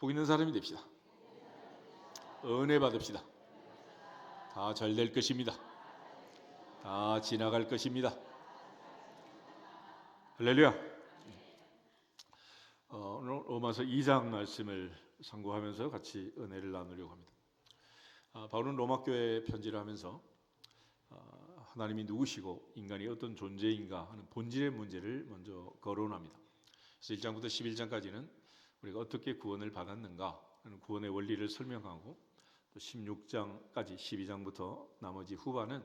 복 있는 사람이 됩시다. 은혜 받읍시다. 다 잘 될 것입니다. 다 지나갈 것입니다. 할렐루야. 오늘 로마서 2장 말씀을 상고하면서 같이 은혜를 나누려고 합니다. 바울은 로마 교회에 편지를 하면서 하나님이 누구시고 인간이 어떤 존재인가 하는 본질의 문제를 먼저 거론합니다. 그래서 1장부터 11장까지는 우리가 어떻게 구원을 받았는가 하는 구원의 원리를 설명하고, 또 16장까지 12장부터 나머지 후반은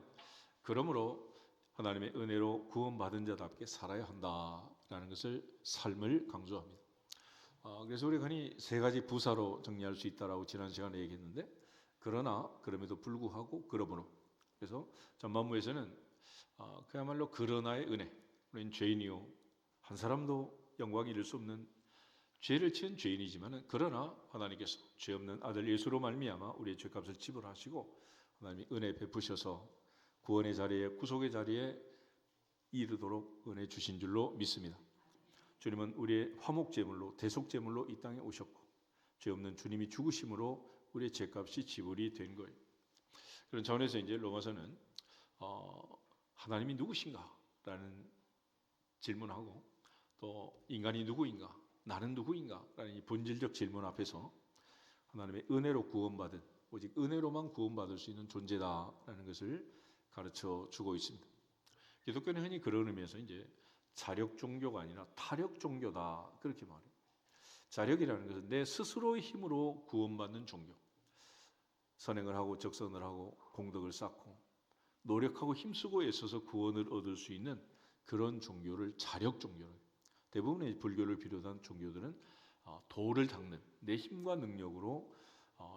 그러므로 하나님의 은혜로 구원받은 자답게 살아야 한다라는 것을 삶을 강조합니다. 그래서 우리가 흔히 세 가지 부사로 정리할 수 있다라고 지난 시간에 얘기했는데, 그러나 그럼에도 불구하고 그러므로, 그래서 전반부에서는 그야말로 그러나의 은혜, 우리는 죄인이요 한 사람도 영광이 이룰 수 없는 죄를 지은 죄인이지만, 그러나 하나님께서 죄 없는 아들 예수로 말미암아 우리의 죄값을 지불하시고 하나님이 은혜 베푸셔서 구원의 자리에, 구속의 자리에 이르도록 은혜 주신 줄로 믿습니다. 주님은 우리의 화목제물로, 대속제물로 이 땅에 오셨고, 죄 없는 주님이 죽으심으로 우리의 죄값이 지불이 된 거예요. 그런 차원에서 이제 로마서는 하나님이 누구신가라는 질문하고, 또 인간이 누구인가, 나는 누구인가 라는 이 본질적 질문 앞에서 하나님의 은혜로 구원받은, 오직 은혜로만 구원받을 수 있는 존재다라는 것을 가르쳐 주고 있습니다. 기독교는 흔히 그런 의미에서 이제 자력 종교가 아니라 타력 종교다 그렇게 말해요. 자력이라는 것은 내 스스로의 힘으로 구원받는 종교, 선행을 하고 적선을 하고 공덕을 쌓고 노력하고 힘쓰고 애써서 구원을 얻을 수 있는 그런 종교를 자력 종교로 해요. 대부분의 불교를 비롯한 종교들은 도를 닦는 내 힘과 능력으로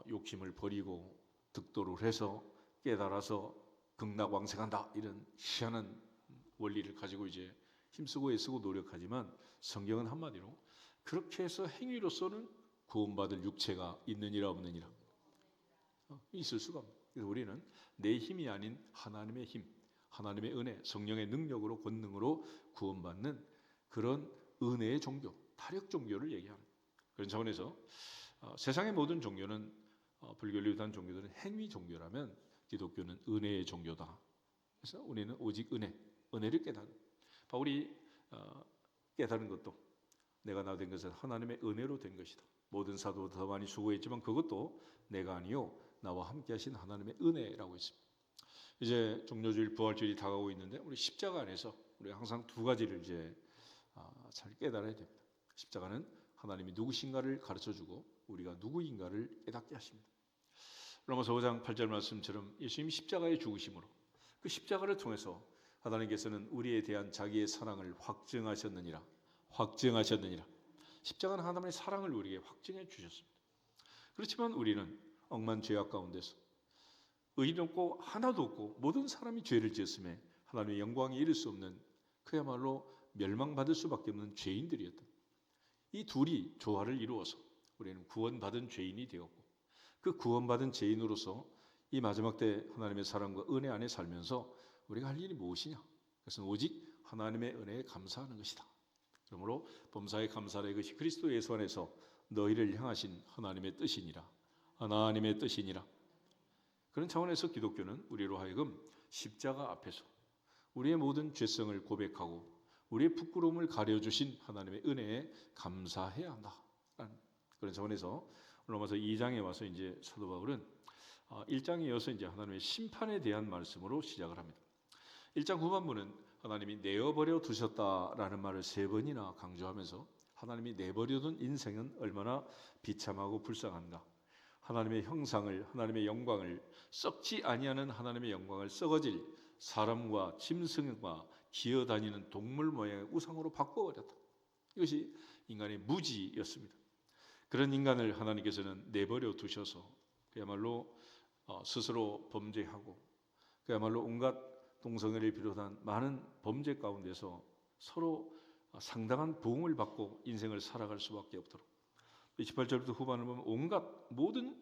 욕심을 버리고 득도를 해서 깨달아서 극락왕생한다, 이런 희한한 원리를 가지고 이제 힘쓰고 애쓰고 노력하지만, 성경은 한마디로 그렇게 해서 행위로서는 구원받을 육체가 있느니라 없느니라, 있을 수가 없습니다. 그래서 우리는 내 힘이 아닌 하나님의 힘, 하나님의 은혜, 성령의 능력으로, 권능으로 구원받는 그런 은혜의 종교, 타력 종교를 얘기합니다. 그런 차원에서 세상의 모든 종교는, 불교를 비롯한 종교들은 행위 종교라면 기독교는 은혜의 종교다. 그래서 우리는 오직 은혜를 깨닫는, 바울이 깨달은 것도 내가 나 된 것은 하나님의 은혜로 된 것이다. 모든 사도보다 더 많이 수고했지만 그것도 내가 아니요 나와 함께 하신 하나님의 은혜라고 했습니다. 이제 종료주일, 부활주일이 다가오고 있는데, 우리 십자가 안에서 우리 항상 두 가지를 이제 잘 깨달아야 됩니다. 십자가는 하나님이 누구신가를 가르쳐주고 우리가 누구인가를 깨닫게 하십니다. 로마서 5장 8절 말씀처럼 예수님이 십자가에 죽으심으로, 그 십자가를 통해서 하나님께서는 우리에 대한 자기의 사랑을 확증하셨느니라. 십자가는 하나님의 사랑을 우리에게 확증해 주셨습니다. 그렇지만 우리는 억만 죄악 가운데서 의인 없고 하나도 없고 모든 사람이 죄를 지었음에 하나님의 영광에 이를 수 없는, 그야말로 멸망받을 수밖에 없는 죄인들이었다. 이 둘이 조화를 이루어서 우리는 구원받은 죄인이 되었고, 그 구원받은 죄인으로서 이 마지막 때 하나님의 사랑과 은혜 안에 살면서 우리가 할 일이 무엇이냐? 그것은 오직 하나님의 은혜에 감사하는 것이다. 그러므로 범사에 감사하는 것이 그리스도 예수 안에서 너희를 향하신 하나님의 뜻이니라. 그런 차원에서 기독교는 우리로 하여금 십자가 앞에서 우리의 모든 죄성을 고백하고 우리의 부끄러움을 가려주신 하나님의 은혜에 감사해야 한다. 그런 차원에서 로마서 2장에 와서 이제 사도 바울은 1장에 이어서 이제 하나님의 심판에 대한 말씀으로 시작을 합니다. 1장 후반부는 하나님이 내어버려 두셨다라는 말을 3번이나 강조하면서 하나님이 내버려둔 인생은 얼마나 비참하고 불쌍한가, 하나님의 형상을, 하나님의 영광을, 썩지 아니하는 하나님의 영광을 썩어질 사람과 짐승과 기어다니는 동물 모양의 우상으로 바꿔버렸다. 이것이 인간의 무지였습니다. 그런 인간을 하나님께서는 내버려 두셔서 그야말로 스스로 범죄하고, 그야말로 온갖 동성애를 비롯한 많은 범죄 가운데서 서로 상당한 보응을 받고 인생을 살아갈 수밖에 없도록, 28절부터 후반을 보면 온갖 모든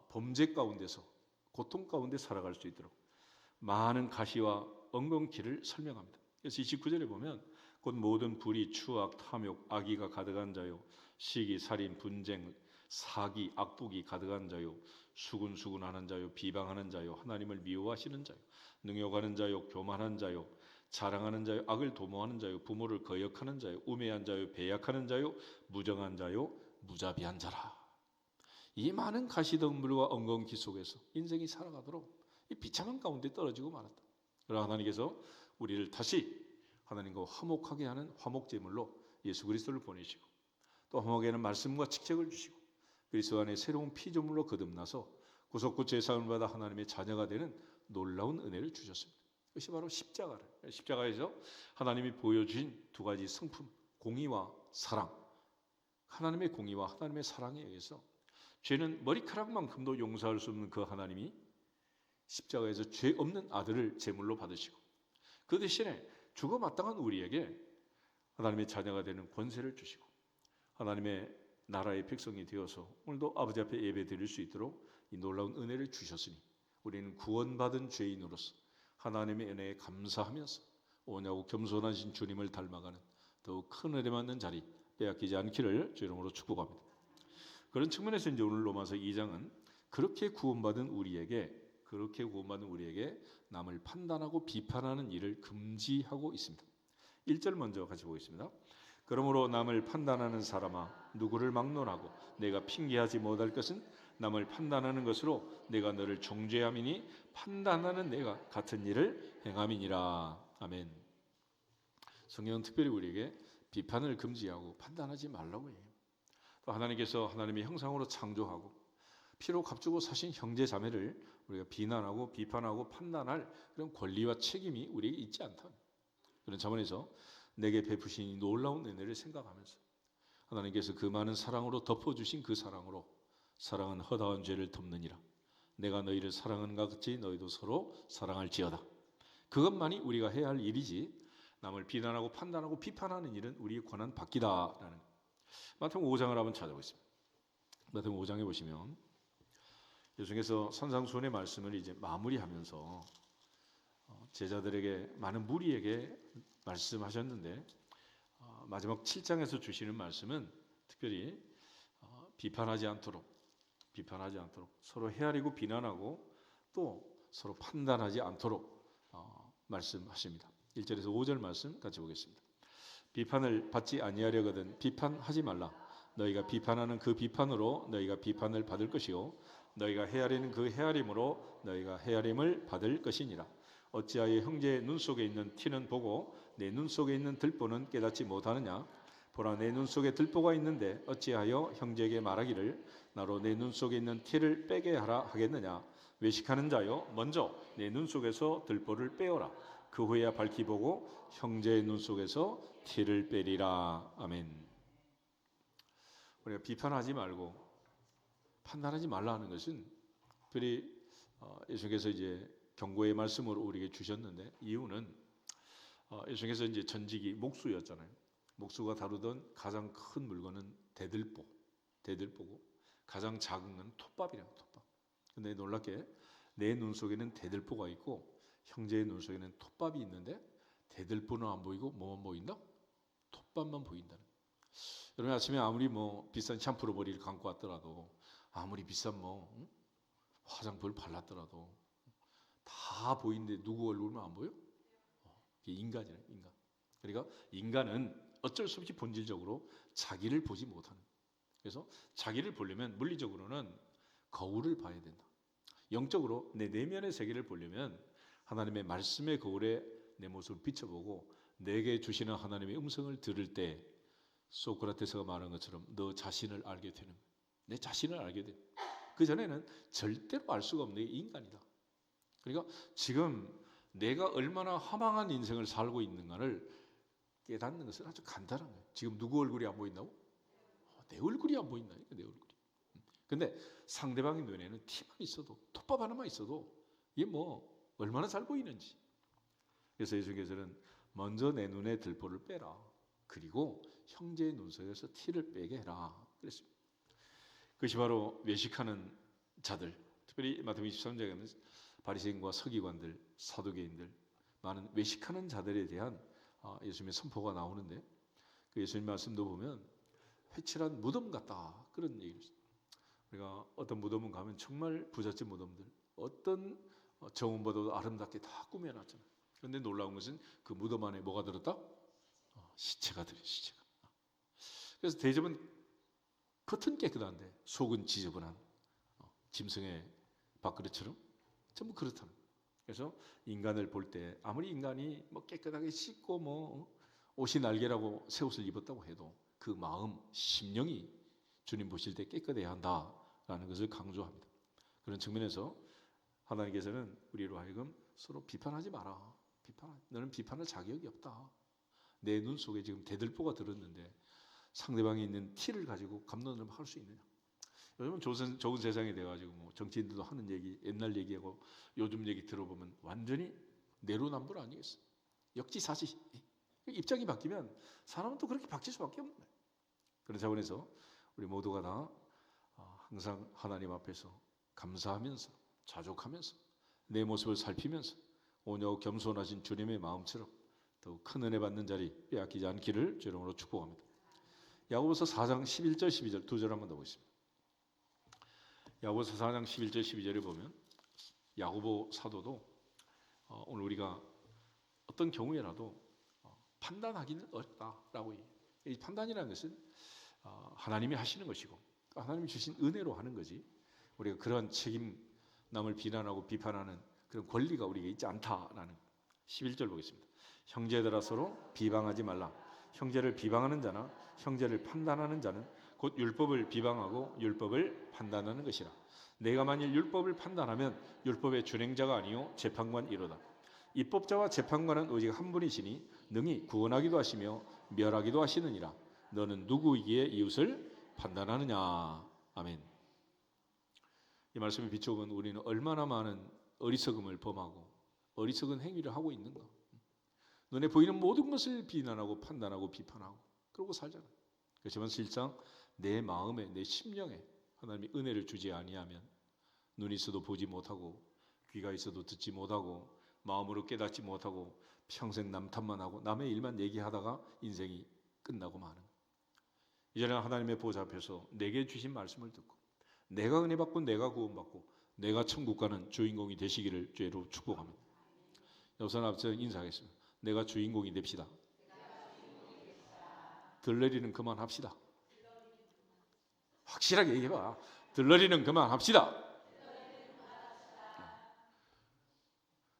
범죄 가운데서 고통 가운데 살아갈 수 있도록 많은 가시와 엉겅퀴를 설명합니다. 그래서 29절에 보면 곧 모든 불의, 추악, 탐욕, 악의가 가득한 자요, 시기, 살인, 분쟁, 사기, 악독이 가득한 자요, 수군수군하는 자요, 비방하는 자요, 하나님을 미워하시는 자요, 능욕하는 자요, 교만한 자요, 자랑하는 자요, 악을 도모하는 자요, 부모를 거역하는 자요, 우매한 자요, 배약하는 자요, 무정한 자요, 무자비한 자라. 이 많은 가시덤불과 엉겅퀴 속에서 인생이 살아가도록 이 비참한 가운데 떨어지고 말았다. 그러나 하나님께서 우리를 다시 하나님과 화목하게 하는 화목제물로 예수 그리스도를 보내시고, 또 화목에는 말씀과 직책을 주시고, 그리스도 안에 새로운 피조물로 거듭나서 구속구 제사함을 받아 하나님의 자녀가 되는 놀라운 은혜를 주셨습니다. 이것이 바로 십자가에서 하나님이 보여주신 두 가지 성품, 공의와 사랑. 하나님의 공의와 하나님의 사랑에 의해서 죄는 머리카락만큼도 용서할 수 없는 그 하나님이 십자가에서 죄 없는 아들을 제물로 받으시고, 그 대신에 죽어 마땅한 우리에게 하나님의 자녀가 되는 권세를 주시고, 하나님의 나라의 백성이 되어서 오늘도 아버지 앞에 예배 드릴 수 있도록 이 놀라운 은혜를 주셨으니, 우리는 구원받은 죄인으로서 하나님의 은혜에 감사하면서 오냐고 겸손하신 주님을 닮아가는 더욱 큰 은혜 받는 자리 빼앗기지 않기를 주 이름으로 축복합니다. 그런 측면에서 이제 오늘 로마서 2장은 그렇게 구원받은 우리에게 남을 판단하고 비판하는 일을 금지하고 있습니다. 1절 먼저 같이 보겠습니다. 그러므로 남을 판단하는 사람아, 누구를 막론하고 내가 핑계하지 못할 것은 남을 판단하는 것으로 내가 너를 정죄함이니 판단하는 내가 같은 일을 행함이니라. 아멘. 성경은 특별히 우리에게 비판을 금지하고 판단하지 말라고 해요. 또 하나님께서 하나님의 형상으로 창조하고 피로 값주고 사신 형제 자매를 우리가 비난하고 비판하고 판단할 그런 권리와 책임이 우리에게 있지 않다. 그런 차원에서 내게 베푸신 이 놀라운 은혜를 생각하면서 하나님께서 그 많은 사랑으로 덮어주신 그 사랑으로 사랑은 허다한 죄를 덮느니라. 내가 너희를 사랑하는 것 같이 너희도 서로 사랑할지어다. 그것만이 우리가 해야 할 일이지 남을 비난하고 판단하고 비판하는 일은 우리의 권한 밖이다라는 것. 마태복음 5장을 한번 찾아보겠습니다. 마태복음 5장에 보시면 예수님께서 산상수훈의 말씀을 이제 마무리하면서 제자들에게, 많은 무리에게 말씀하셨는데, 마지막 7장에서 주시는 말씀은 특별히 비판하지 않도록 서로 헤아리고 비난하고 또 서로 판단하지 않도록 말씀하십니다. 1절에서 5절 말씀 같이 보겠습니다. 비판을 받지 아니하려거든 비판하지 말라. 너희가 비판하는 그 비판으로 너희가 비판을 받을 것이요 너희가 헤아리는 그 헤아림으로 너희가 헤아림을 받을 것이니라. 어찌하여 형제의 눈 속에 있는 티는 보고 내 눈 속에 있는 들보는 깨닫지 못하느냐? 보라, 내 눈 속에 들보가 있는데 어찌하여 형제에게 말하기를 나로 내 눈 속에 있는 티를 빼게 하라 하겠느냐? 외식하는 자여, 먼저 내 눈 속에서 들보를 빼어라. 그 후에야 밝히 보고 형제의 눈 속에서 티를 빼리라. 아멘. 우리가 비판하지 말고 판단하지 말라 하는 것은 특별히 예수님께서 이제 경고의 말씀으로 우리에게 주셨는데, 이유는 예수님께서 이제 전직이 목수였잖아요. 목수가 다루던 가장 큰 물건은 대들보고 가장 작은 건 톱밥이라고, 톱밥. 근데 놀랍게 내 눈 속에는 대들보가 있고 형제의 눈 속에는 톱밥이 있는데 대들보는 안 보이고 뭐만 보인다? 톱밥만 보인다는. 여러분, 아침에 아무리 비싼 샴푸로 머리를 감고 왔더라도, 아무리 비싼 화장품을 발랐더라도 다 보이는데 누구 얼굴만 안 보여? 이게 인간이에요, 인간. 그러니까 인간은 어쩔 수 없이 본질적으로 자기를 보지 못하는. 그래서 자기를 보려면 물리적으로는 거울을 봐야 된다. 영적으로 내 내면의 세계를 보려면 하나님의 말씀의 거울에 내 모습을 비춰보고 내게 주시는 하나님의 음성을 들을 때 소크라테스가 말한 것처럼 너 자신을 알게 되는 거예요. 내 자신을 알게 돼. 그 전에는 절대로 알 수가 없는 게 인간이다. 그러니까 지금 내가 얼마나 허망한 인생을 살고 있는가를 깨닫는 것은 아주 간단한 거예요. 지금 누구 얼굴이 안 보인다고? 내 얼굴이 안 보인다니까, 내 얼굴이. 근데 상대방의 눈에는 티만 있어도, 톱밥 하나만 있어도 이게 얼마나 잘 보이는지. 그래서 예수님께서는 먼저 내 눈에 들보를 빼라. 그리고 형제의 눈 속에서 티를 빼게 해라. 그랬습니다. 그것이 바로 외식하는 자들, 특별히 마태복음 23장에는 바리새인과 서기관들, 사두개인들, 많은 외식하는 자들에 대한 예수님의 선포가 나오는데, 그 예수님 말씀도 보면 회칠한 무덤 같다, 그런 얘기를 했습니다. 우리가 어떤 무덤은 가면 정말 부잣집 무덤들, 어떤 정원보다도 아름답게 다 꾸며놨잖아요. 그런데 놀라운 것은 그 무덤 안에 뭐가 들었다? 시체가 들어요. 시체가. 그래서 대접은 겉은 깨끗한데 속은 지저분한 짐승의 밥그릇처럼 전부 그렇다는 거예요. 그래서 인간을 볼 때 아무리 인간이 뭐 깨끗하게 씻고 뭐 옷이 날개라고 새 옷을 입었다고 해도 그 마음, 심령이 주님 보실 때 깨끗해야 한다라는 것을 강조합니다. 그런 측면에서 하나님께서는 우리로 하여금 서로 비판하지 마라. 너는 비판할 자격이 없다. 내 눈 속에 지금 대들보가 들었는데 상대방이 있는 티를 가지고 감론을 할 수 있느냐? 요즘은 좋은 세상이 돼가지고 뭐 정치인들도 하는 얘기, 옛날 얘기하고 요즘 얘기 들어보면 완전히 내로남불 아니겠어? 역지사지. 입장이 바뀌면 사람은 또 그렇게 바뀔 수밖에 없는 거예요. 그런 차원에서 우리 모두가 다 항상 하나님 앞에서 감사하면서 자족하면서 내 모습을 살피면서 오녀 겸손하신 주님의 마음처럼 더욱 큰 은혜 받는 자리 빼앗기지 않기를 주 이름으로 축복합니다. 야고보서 4장 11절 12절 두 절 한번 더 보겠습니다. 야고보서 4장 11절 12절에 보면 야고보 사도도 오늘 우리가 어떤 경우에라도 판단하기는 어렵다라고 해요. 이 판단이라는 것은 하나님이 하시는 것이고 하나님이 주신 은혜로 하는 거지 우리가 그러한 책임 남을 비난하고 비판하는 그런 권리가 우리에게 있지 않다라는 11절 보겠습니다. 형제들아 서로 비방하지 말라. 형제를 비방하는 자나 형제를 판단하는 자는 곧 율법을 비방하고 율법을 판단하는 것이라. 내가 만일 율법을 판단하면 율법의 준행자가 아니요 재판관이로다. 입법자와 재판관은 오직 한 분이시니 능히 구원하기도 하시며 멸하기도 하시느니라. 너는 누구이기에 이웃을 판단하느냐. 아멘. 이 말씀을 비춰보면 우리는 얼마나 많은 어리석음을 범하고 어리석은 행위를 하고 있는가. 눈에 보이는 모든 것을 비난하고 판단하고 비판하고 그러고 살잖아요. 그렇지만 실상 내 마음에 내 심령에 하나님이 은혜를 주지 아니하면 눈이 있어도 보지 못하고 귀가 있어도 듣지 못하고 마음으로 깨닫지 못하고 평생 남 탓만 하고 남의 일만 얘기하다가 인생이 끝나고 마는 거예요. 이제는 하나님의 보좌 앞에서 내게 주신 말씀을 듣고 내가 은혜 받고 내가 구원받고 내가 천국 가는 주인공이 되시기를 주로 축복합니다. 여기서 앞서 인사하겠습니다. 내가 주인공이 됩시다. 들러리는 그만합시다. 확실하게 얘기해봐. 들러리는 그만합시다.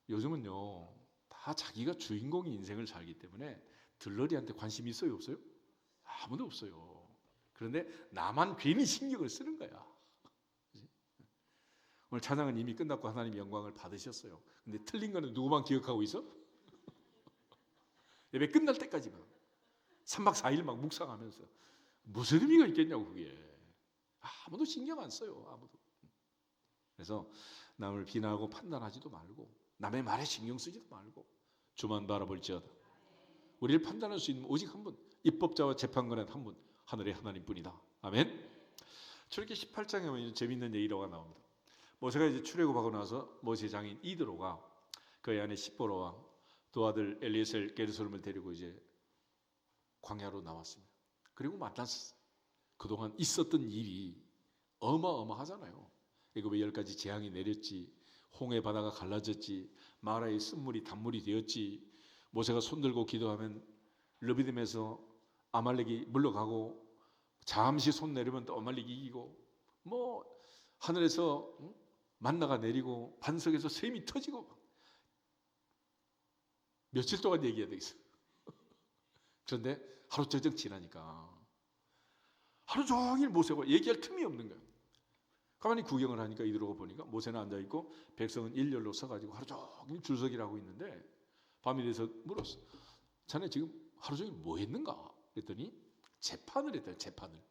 요즘은요 다 자기가 주인공의 인생을 살기 때문에 들러리한테 관심이 있어요 없어요? 아무도 없어요. 그런데 나만 괜히 신경을 쓰는 거야. 오늘 찬양은 이미 끝났고 하나님 영광을 받으셨어요. 근데 틀린 거는 누구만 기억하고 있어? 예배 끝날 때까지만 3박 4일 막 묵상하면서 무슨 의미가 있겠냐고. 그게 아무도 신경 안 써요. 아무도. 그래서 남을 비난하고 판단하지도 말고 남의 말에 신경 쓰지도 말고 주만 바라볼지어다. 우리를 판단할 수 있는 오직 한 분, 입법자와 재판관은 한 분, 하늘의 하나님뿐이다. 아멘. 출애굽기 18장에 보면 재미있는 얘기가 나옵니다. 모세가 이제 출애굽하고 나서 모세 장인 이드로가 그의 아내 십보라 왕 두 아들 엘리에셀 게르솔을 데리고 이제 광야로 나왔습니다. 그리고 만났어요. 그동안 있었던 일이 어마어마하잖아요. 애굽에 10가지 재앙이 내렸지, 홍해 바다가 갈라졌지, 마라의 쓴물이 단물이 되었지, 모세가 손들고 기도하면 르비딤에서 아말렉이 물러가고 잠시 손 내리면 또 아말렉이 이기고 뭐 하늘에서 만나가 내리고 반석에서 샘이 터지고 며칠 동안 얘기해야 되겠어요. 그런데 하루 저녁 지나니까 하루 종일 모세가 얘기할 틈이 없는 거예요. 가만히 구경을 하니까 이들어가 보니까 모세는 앉아있고 백성은 일렬로 서가지고 하루 종일 줄서기를 하고 있는데 밤이 돼서 물었어. 자네 지금 하루 종일 뭐 했는가? 그랬더니 재판을 했다. 재판을.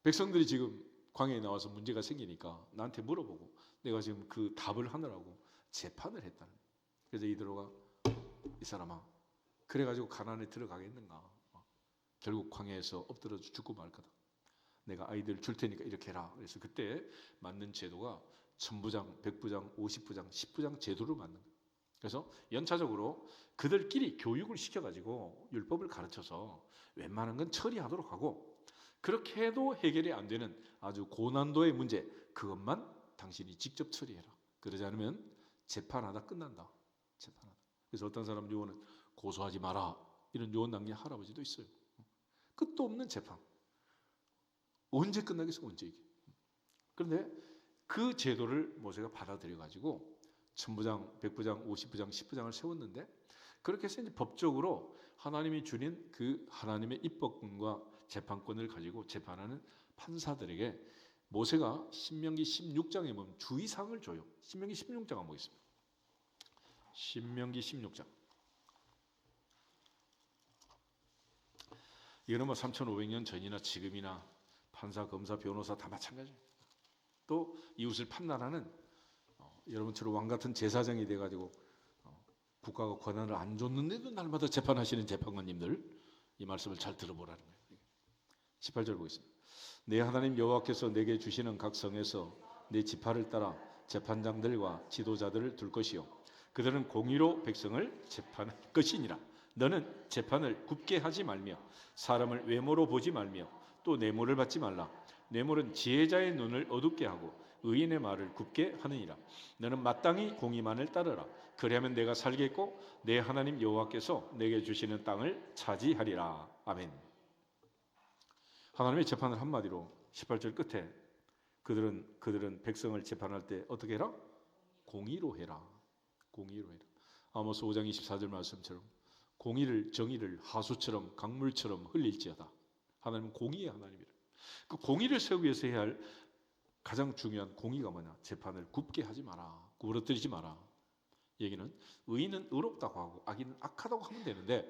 백성들이 지금 광야에 나와서 문제가 생기니까 나한테 물어보고 내가 지금 그 답을 하느라고 재판을 했다는 거예요. 그래서 이들어가 이 사람아 그래가지고 가나안에 들어가겠는가? 결국 광야에서 엎드려 죽고 말 거다. 내가 아이들 줄 테니까 이렇게 해라. 그래서 그때 만든 제도가 1000부장, 100부장, 50부장, 10부장 제도를 만든 거예요. 그래서 연차적으로 그들끼리 교육을 시켜가지고 율법을 가르쳐서 웬만한 건 처리하도록 하고 그렇게 해도 해결이 안 되는 아주 고난도의 문제, 그것만 당신이 직접 처리해라. 그러지 않으면 재판하다 끝난다. 재판하다. 그래서 어떤 사람 요원은 고소하지 마라, 이런 요원 남긴 할아버지도 있어요. 끝도 없는 재판. 언제 끝나겠어, 언제 이게. 그런데 그 제도를 모세가 받아들여 가지고 천부장, 백부장, 50부장, 10부장을 세웠는데, 그렇게 해서 이제 법적으로 하나님이 주신 그 하나님의 입법권과 재판권을 가지고 재판하는 판사들에게 모세가 신명기 16장에 보면 주의사항을 줘요. 신명기 16장 한번 보겠습니다. 신명기 16장. 이거는 뭐 3500년 전이나 지금이나 판사, 검사, 변호사 다 마찬가지예요. 또 이웃을 판단하는 여러분처럼 왕 같은 제사장이 돼가지고 국가가 권한을 안 줬는데도 날마다 재판하시는 재판관님들, 이 말씀을 잘 들어보라는 거예요. 18절 보겠습니다. 내 하나님 여호와께서 내게 주시는 각 성에서 내 지파를 따라 재판장들과 지도자들을 둘 것이요, 그들은 공의로 백성을 재판할 것이니라. 너는 재판을 굽게 하지 말며 사람을 외모로 보지 말며 또 뇌물을 받지 말라. 뇌물은 지혜자의 눈을 어둡게 하고 의인의 말을 굽게 하느니라. 너는 마땅히 공의만을 따르라. 그리하면 내가 살겠고 내 하나님 여호와께서 내게 주시는 땅을 차지하리라. 아멘. 하나님의 재판을 한마디로 18절 끝에 그들은 백성을 재판할 때 어떻게 해라? 공의로 해라. 공의로 해라. 아모스 5장 24절 말씀처럼 공의를, 정의를 하수처럼 강물처럼 흘릴지어다. 하나님은 공의의 하나님이라. 그 공의를 세우기 위해서 해야 할 가장 중요한 공의가 뭐냐? 재판을 굽게 하지 마라. 구부러뜨리지 마라. 얘기는 의인은 의롭다고 하고 악인은 악하다고 하면 되는데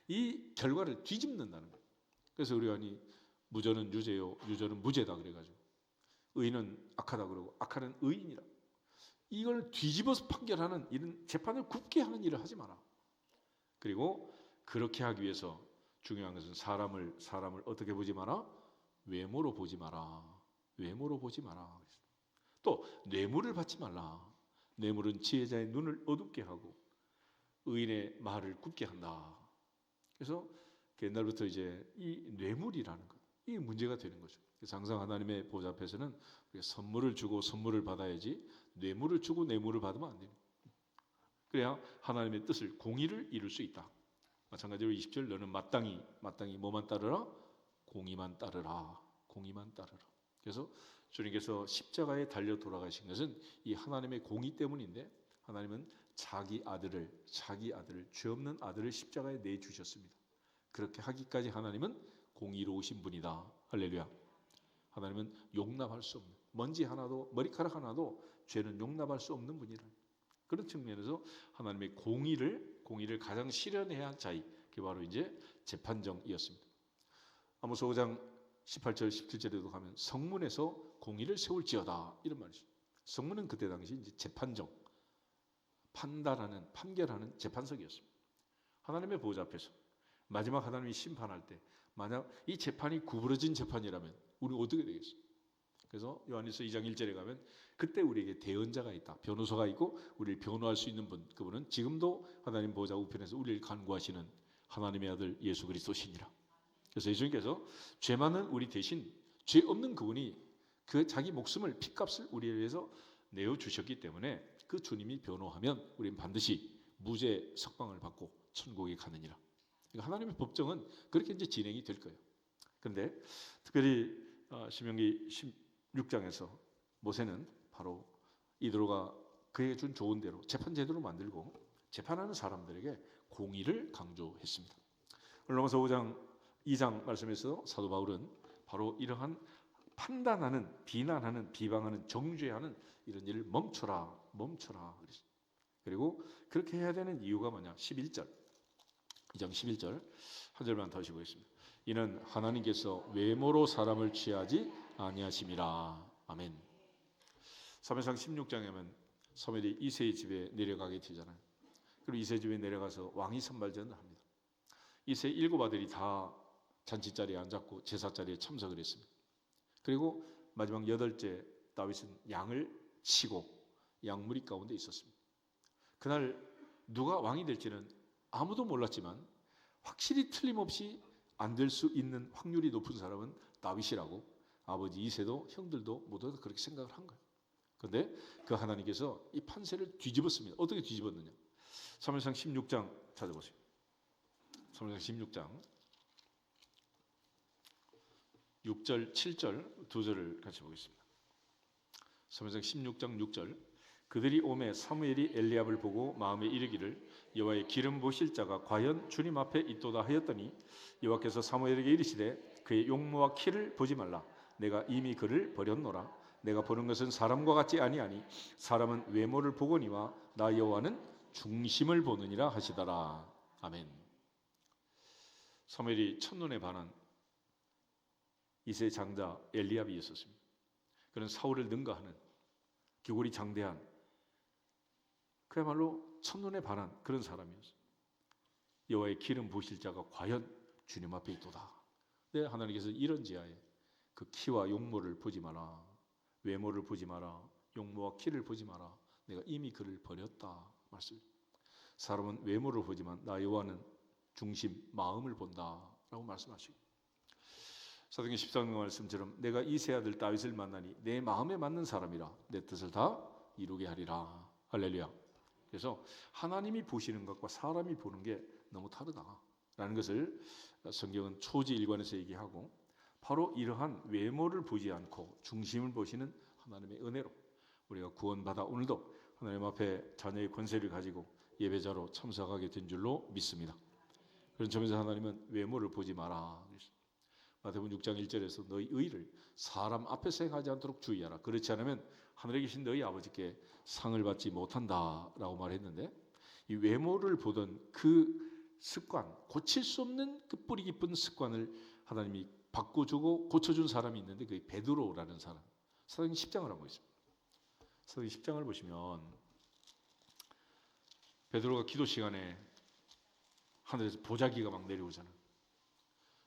이 결과를 뒤집는다는 거예요. 그래서 우리가 무죄는 유죄요, 유죄는 무죄다 그래가지고 의인은 악하다 그러고 악하는 의인이라, 이걸 뒤집어서 판결하는 이런 재판을 굽게 하는 일을 하지 마라. 그리고 그렇게 하기 위해서 중요한 것은 사람을 어떻게 보지 마라? 외모로 보지 마라. 외모로 보지 마라. 또 뇌물을 받지 말라. 뇌물은 지혜자의 눈을 어둡게 하고 의인의 말을 굽게 한다. 그래서 옛날부터 이제 이 뇌물이라는 것, 이 문제가 되는 거죠. 그래서 항상 하나님의 보좌 앞에서는 선물을 주고 선물을 받아야지 뇌물을 주고 뇌물을 받으면 안 돼요. 그래야 하나님의 뜻을, 공의를 이룰 수 있다. 마찬가지로 20절, 너는 마땅히 뭐만 따르라? 공의만 따르라. 공의만 따르라. 그래서 주님께서 십자가에 달려 돌아가신 것은 이 하나님의 공의 때문인데, 하나님은 자기 아들을, 죄 없는 아들을 십자가에 내주셨습니다. 그렇게 하기까지 하나님은 공의로우신 분이다. 할렐루야. 하나님은 용납할 수 없는, 먼지 하나도, 머리카락 하나도 죄는 용납할 수 없는 분이라. 그런 측면에서 하나님의 공의를 가장 실현해야 할 자이, 그게 바로 이제 재판정이었습니다. 아모스 5장 18절 17절에도 가면 성문에서 공의를 세울지어다, 이런 말이죠. 성문은 그때 당시 이제 재판정, 판결하는 재판석이었습니다. 하나님의 보좌 앞에서 마지막 하나님이 심판할 때 만약 이 재판이 구부러진 재판이라면 우리 어떻게 되겠어요? 그래서 요한일서 2장 1절에 가면 그때 우리에게 대언자가 있다, 변호사가 있고 우리를 변호할 수 있는 분, 그분은 지금도 하나님 보좌 우편에서 우리를 간구하시는 하나님의 아들 예수 그리스도시니라. 그래서 예수님께서 죄 많은 우리 대신 죄 없는 그분이 그 자기 목숨을, 핏값을 우리에 위해서 내어주셨기 때문에 그 주님이 변호하면 우리는 반드시 무죄 석방을 받고 천국에 가느니라. 그러니까 하나님의 법정은 그렇게 이제 진행이 될 거예요. 그런데 특별히 신명기 16장에서 모세는 바로 이드로가 그에게 준 좋은 대로 재판 제도로 만들고 재판하는 사람들에게 공의를 강조했습니다. 로마서 5장 2장 말씀에서 사도 바울은 바로 이러한 판단하는, 비난하는, 비방하는, 정죄하는 이런 일을 멈춰라 그랬습니다. 그리고 그렇게 해야 되는 이유가 뭐냐? 11절, 2장 11절 한 절만 다시 보겠습니다. 이는 하나님께서 외모로 사람을 취하지 아니하심이라. 아멘. 사무엘상 16장에 하면 사무엘이 이새의 집에 내려가게 되잖아요. 그리고 이새 집에 내려가서 왕위 선발전을 합니다. 이새 7 아들이 다 잔치 자리에 앉았고 제사 자리에 참석을 했습니다. 그리고 마지막 8째 다윗은 양을 치고 양무리 가운데 있었습니다. 그날 누가 왕이 될지는 아무도 몰랐지만 확실히 틀림없이 안 될 수 있는 확률이 높은 사람은 다윗이라고 아버지 이새도 형들도 모두 다 그렇게 생각을 한 거예요. 그런데 그 하나님께서 이 판세를 뒤집었습니다. 어떻게 뒤집었느냐? 사무엘상 16장 찾아보세요. 사무엘상 16장 6절, 7절 두 절을 같이 보겠습니다. 사무엘상 16장 6절 그들이 오매 사무엘이 엘리압을 보고 마음에 이르기를 여호와의 기름 부으실 자가 과연 주님 앞에 있도다 하였더니 여호와께서 사무엘에게 이르시되 그의 용모와 키를 보지 말라. 내가 이미 그를 버렸노라. 내가 보는 것은 사람과 같지 아니하니 사람은 외모를 보거니와 나 여호와는 중심을 보느니라 하시더라. 아멘. 사무엘이 첫눈에 반한 이세 장자 엘리압이 있었습니다. 그는 사울을 능가하는 기골이 장대한 그야말로 첫눈에 반한 그런 사람이었어요. 여호와의 기름 부으실 자가 과연 주님 앞에 있도다. 네, 하나님께서 이런 지하에 그 키와 용모를 보지 마라. 외모를 보지 마라. 용모와 키를 보지 마라. 내가 이미 그를 버렸다. 말씀. 사람은 외모를 보지만 나 여호와는 중심, 마음을 본다라고 말씀하시고 사도행전 13장 말씀처럼 내가 이세 아들 다윗을 만나니 내 마음에 맞는 사람이라 내 뜻을 다 이루게 하리라. 할렐루야. 그래서 하나님이 보시는 것과 사람이 보는 게 너무 다르다라는 것을 성경은 초지일관에서 얘기하고 바로 이러한 외모를 보지 않고 중심을 보시는 하나님의 은혜로 우리가 구원받아 오늘도 하나님 앞에 자녀의 권세를 가지고 예배자로 참석하게 된 줄로 믿습니다. 그런 점에서 하나님은 외모를 보지 마라. 마태복음 6장 1절에서 너희 의를 사람 앞에서 행하지 않도록 주의하라. 그렇지 않으면 하늘에 계신 너희 아버지께 상을 받지 못한다라고 말했는데 이 외모를 보던 그 습관, 고칠 수 없는 그 뿌리 깊은 습관을 하나님이 바꿔주고 고쳐준 사람이 있는데 그게 베드로라는 사람. 사도행전 10장을 한번 있습니다. 사도행전 10장을 보시면 베드로가 기도 시간에 하늘에서 보자기가 막 내려오잖아요.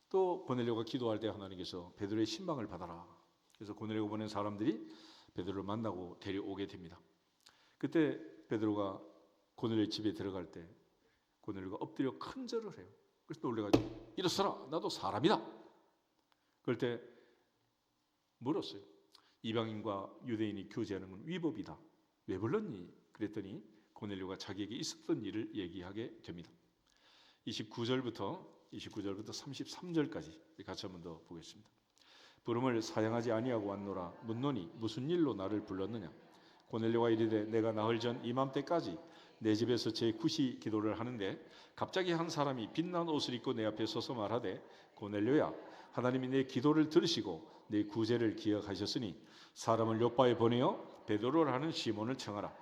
또 고넬료가 기도할 때 하나님께서 베드로의 신방을 받아라. 그래서 고넬료가 보낸 사람들이 베드로를 만나고 데려오게 됩니다. 그때 베드로가 고넬료의 집에 들어갈 때 고넬료가 엎드려 큰 절을 해요. 그래서 놀래가지고 일어서라, 나도 사람이다. 그럴 때 물었어요. 이방인과 유대인이 교제하는 건 위법이다. 왜 불렀니? 그랬더니 고넬료가 자기에게 있었던 일을 얘기하게 됩니다. 29절부터 33절까지 같이 한번 더 보겠습니다. 부름을 사양하지 아니하고 왔노라. 묻노니 무슨 일로 나를 불렀느냐? 고넬료가 이르되 내가 나흘 전 이맘때까지 내 집에서 제 구시 기도를 하는데 갑자기 한 사람이 빛난 옷을 입고 내 앞에 서서 말하되 고넬료야, 하나님이 내 기도를 들으시고 내 구제를 기억하셨으니 사람을 요바에 보내어 베드로라는 시몬을 청하라.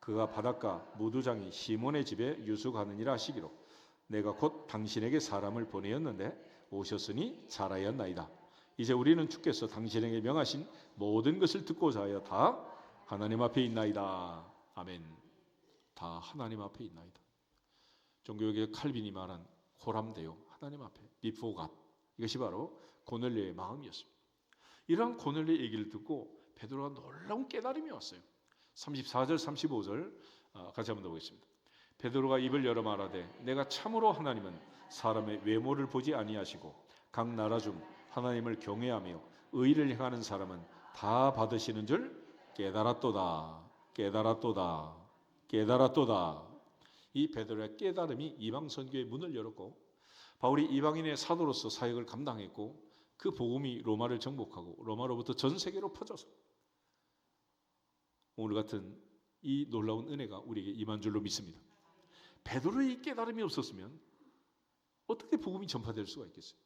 그가 바닷가 무두장이 시몬의 집에 유숙하느니라 하시기로 내가 곧 당신에게 사람을 보내었는데 오셨으니 잘하였나이다. 이제 우리는 주께서 당신에게 명하신 모든 것을 듣고자 하여 다 하나님 앞에 있나이다. 아멘. 다 하나님 앞에 있나이다. 종교개혁 칼빈이 말한 호람대요, 하나님 앞에 before God. 이것이 바로 고넬료의 마음이었습니다. 이러한 고넬료의 얘기를 듣고 베드로가 놀라운 깨달음이 왔어요. 34절 35절 같이 한번 더 보겠습니다. 베드로가 입을 열어 말하되 내가 참으로 하나님은 사람의 외모를 보지 아니하시고 각 나라 중 하나님을 경외하며 의를 행하는 사람은 다 받으시는 줄 깨달았도다. 깨달았도다. 깨달았도다. 이 베드로의 깨달음이 이방 선교의 문을 열었고 바울이 이방인의 사도로서 사역을 감당했고 그 복음이 로마를 정복하고 로마로부터 전 세계로 퍼져서 오늘 같은 이 놀라운 은혜가 우리에게 임한 줄로 믿습니다. 베드로의 깨달음이 없었으면 어떻게 복음이 전파될 수가 있겠어요?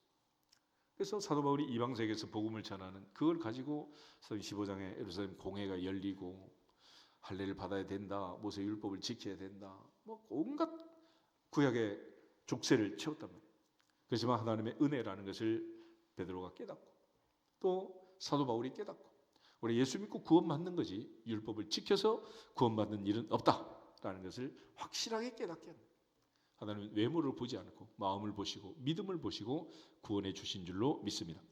그래서 사도 바울이 이방 세계에서 복음을 전하는 그걸 가지고 15장에 예루살렘 공회가 열리고 할례를 받아야 된다, 모세 율법을 지켜야 된다, 뭐 온갖 구약의 족쇄를 채웠단 말이에요. 그렇지만 하나님의 은혜라는 것을 베드로가 깨닫고 또 사도 바울이 깨닫고 우리 예수 믿고 구원받는 거지 율법을 지켜서 구원받는 일은 없다라는 것을 확실하게 깨닫게 합니다. 하나님은 외모를 보지 않고 마음을 보시고 믿음을 보시고 구원해 주신 줄로 믿습니다.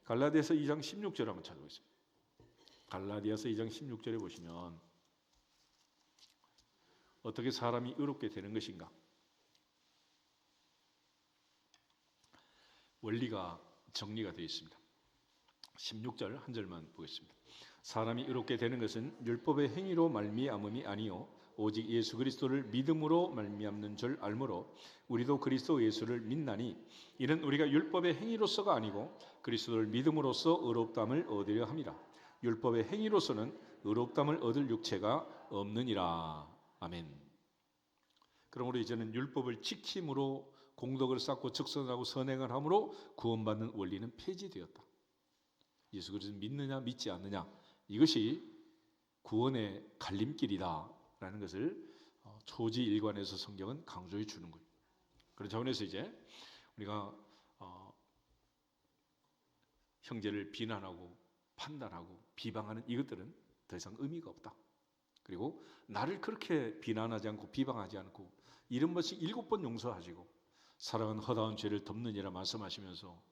갈라디아서 2장 16절 한번 찾아보겠습니다. 갈라디아서 2장 16절에 보시면 어떻게 사람이 의롭게 되는 것인가? 원리가 정리가 되어 있습니다. 16절 한 절만 보겠습니다. 사람이 의롭게 되는 것은 율법의 행위로 말미암음이 아니요 오직 예수 그리스도를 믿음으로 말미암는 줄 알므로 우리도 그리스도 예수를 믿나니 이는 우리가 율법의 행위로서가 아니고 그리스도를 믿음으로써 의롭다함을 얻으려 함이라. 율법의 행위로서는 의롭다함을 얻을 육체가 없느니라. 아멘. 그러므로 이제는 율법을 지킴으로 공덕을 쌓고 직선하고 선행을 함으로 구원받는 원리는 폐지되었다. 예수 그리스도를 믿느냐 믿지 않느냐, 이것이 구원의 갈림길이다라는 것을 초지일관에서 성경은 강조해 주는 거예요. 그런 차원에서 이제 우리가 형제를 비난하고 판단하고 비방하는 이것들은 더 이상 의미가 없다. 그리고 나를 그렇게 비난하지 않고 비방하지 않고 이런 것이 7번 용서하시고 사랑은 허다한 죄를 덮느니라 말씀하시면서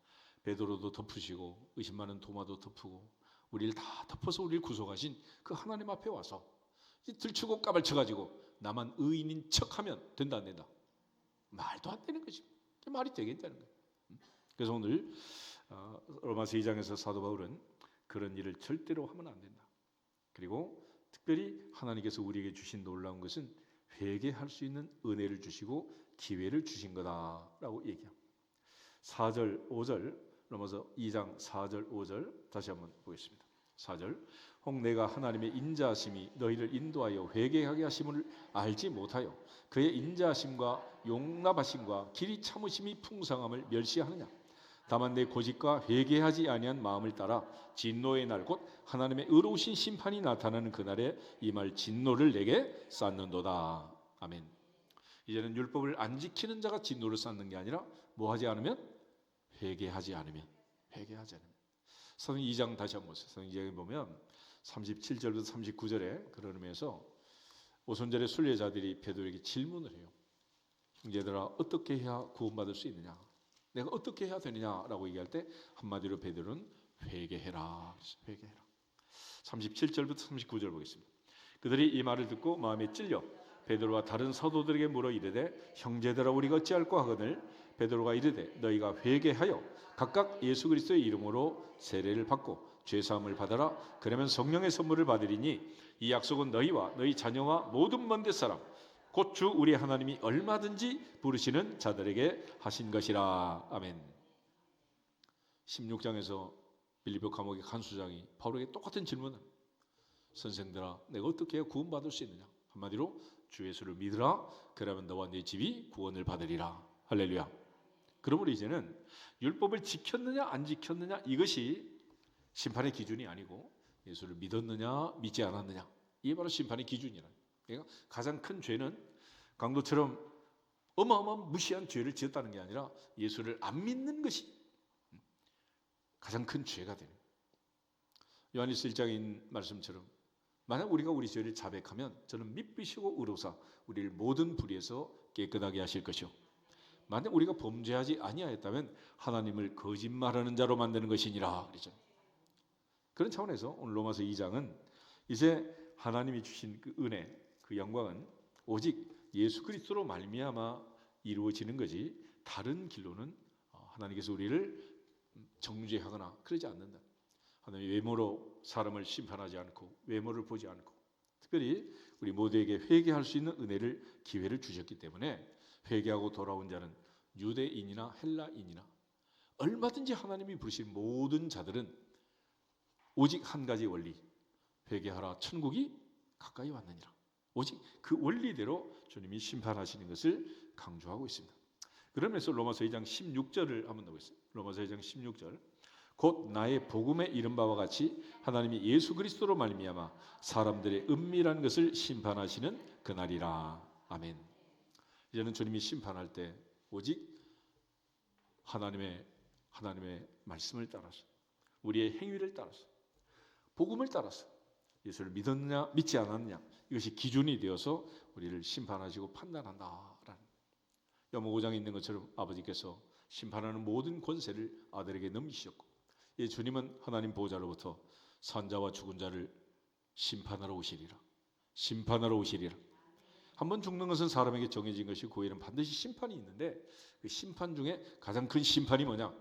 베드로도 덮으시고 의심 많은 도마도 덮고 우리를 다 덮어서 우리를 구속하신 그 하나님 앞에 와서 들추고 까발쳐가지고 나만 의인인 척하면 된다 안 된다? 말도 안 되는 거지. 말이 되겠다는 거예요. 그래서 오늘 로마서 2장에서 사도 바울은 그런 일을 절대로 하면 안 된다. 그리고 특별히 하나님께서 우리에게 주신 놀라운 것은 회개할 수 있는 은혜를 주시고 기회를 주신 거다라고 얘기합니다. 4절 5절 로마서 2장 4절 5절 다시 한번 보겠습니다. 4절 혹 내가 하나님의 인자하심이 너희를 인도하여 회개하게 하심을 알지 못하여 그의 인자하심과 용납하심과 길이 참으심이 풍성함을 멸시하느냐. 다만 내 고집과 회개하지 아니한 마음을 따라 진노의 날 곧 하나님의 의로우신 심판이 나타나는 그날에 이 말 진노를 내게 쌓는도다. 아멘. 이제는 율법을 안 지키는 자가 진노를 쌓는 게 아니라 뭐 하지 않으면? 회개하지 않으면. 사도행 2장 다시 한번 보세요. 사도행 2장에 보면 37절부터 39절에 그런 의미에서 오순절에 순례자들이 베드로에게 질문을 해요. 형제들아 어떻게 해야 구원받을 수 있느냐? 내가 어떻게 해야 되느냐라고 얘기할 때 한마디로 베드로는 회개해라. 회개해라. 37절부터 39절 보겠습니다. 그들이 이 말을 듣고 마음에 찔려 베드로와 다른 사도들에게 물어 이르되 형제들아 우리가 어찌할꼬 하거늘 베드로가 이르되 너희가 회개하여 각각 예수 그리스도의 이름으로 세례를 받고 죄사함을 받아라. 그러면 성령의 선물을 받으리니 이 약속은 너희와 너희 자녀와 모든 먼데 사람 곧 주 우리 하나님이 얼마든지 부르시는 자들에게 하신 것이라. 아멘. 16장에서 빌립보 감옥의 간수장이 바울에게 똑같은 질문을 선생들아 내가 어떻게 해야 구원받을 수 있느냐. 한마디로 주 예수를 믿으라. 그러면 너와 네 집이 구원을 받으리라. 할렐루야. 그러므로 이제는 율법을 지켰느냐 안 지켰느냐 이것이 심판의 기준이 아니고 예수를 믿었느냐 믿지 않았느냐 이게 바로 심판의 기준이라. 그러니까 가장 큰 죄는 강도처럼 어마어마한 무시한 죄를 지었다는 게 아니라 예수를 안 믿는 것이 가장 큰 죄가 되는 거예요. 요한일서 1장인 말씀처럼 만약 우리가 우리 죄를 자백하면 저는 미쁘시고 의로사 우리를 모든 불의에서 깨끗하게 하실 것이요 만약 우리가 범죄하지 아니하였다면 하나님을 거짓말하는 자로 만드는 것이니라 그러죠. 그런 차원에서 오늘 로마서 2장은 이제 하나님이 주신 그 은혜, 그 영광은 오직 예수 그리스도로 말미암아 이루어지는 거지 다른 길로는 하나님께서 우리를 정죄하거나 그러지 않는다. 하나님 외모로 사람을 심판하지 않고 외모를 보지 않고 특별히 우리 모두에게 회개할 수 있는 은혜를 기회를 주셨기 때문에 회개하고 돌아온 자는 유대인이나 헬라인이나 얼마든지 하나님이 부르신 모든 자들은 오직 한 가지 원리 회개하라 천국이 가까이 왔느니라. 오직 그 원리대로 주님이 심판하시는 것을 강조하고 있습니다. 그러면서 로마서 2장 16절을 한번 보겠습니다. 로마서 2장 16절 곧 나의 복음에 이른 바와 같이 하나님이 예수 그리스도로 말미암아 사람들의 은밀한 것을 심판하시는 그날이라. 아멘. 이제는 주님이 심판할 때 오직 하나님의 말씀을 따라서 우리의 행위를 따라서 복음을 따라서 예수를 믿었느냐 믿지 않았느냐 이것이 기준이 되어서 우리를 심판하시고 판단한다라는 요한 5장에 있는 것처럼 아버지께서 심판하는 모든 권세를 아들에게 넘기셨고 이 주님은 하나님 보호자로부터 산자와 죽은 자를 심판하러 오시리라. 한 번 죽는 것은 사람에게 정해진 것이고 그 후에는 반드시 심판이 있는데 그 심판 중에 가장 큰 심판이 뭐냐?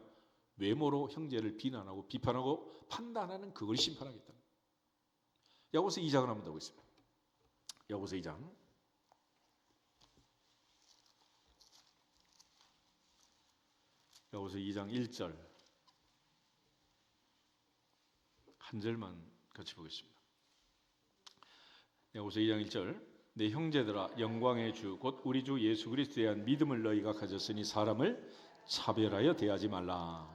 외모로 형제를 비난하고 비판하고 판단하는 그걸 심판하겠다. 야고보서 2장을 한번 보고 있습니다. 야고보서 2장. 야고보서 2장 1절 한 절만 같이 보겠습니다. 야고보서 2장 1절. 내 형제들아, 영광의 주 곧 우리 주 예수 그리스도에 대한 믿음을 너희가 가졌으니 사람을 차별하여 대하지 말라.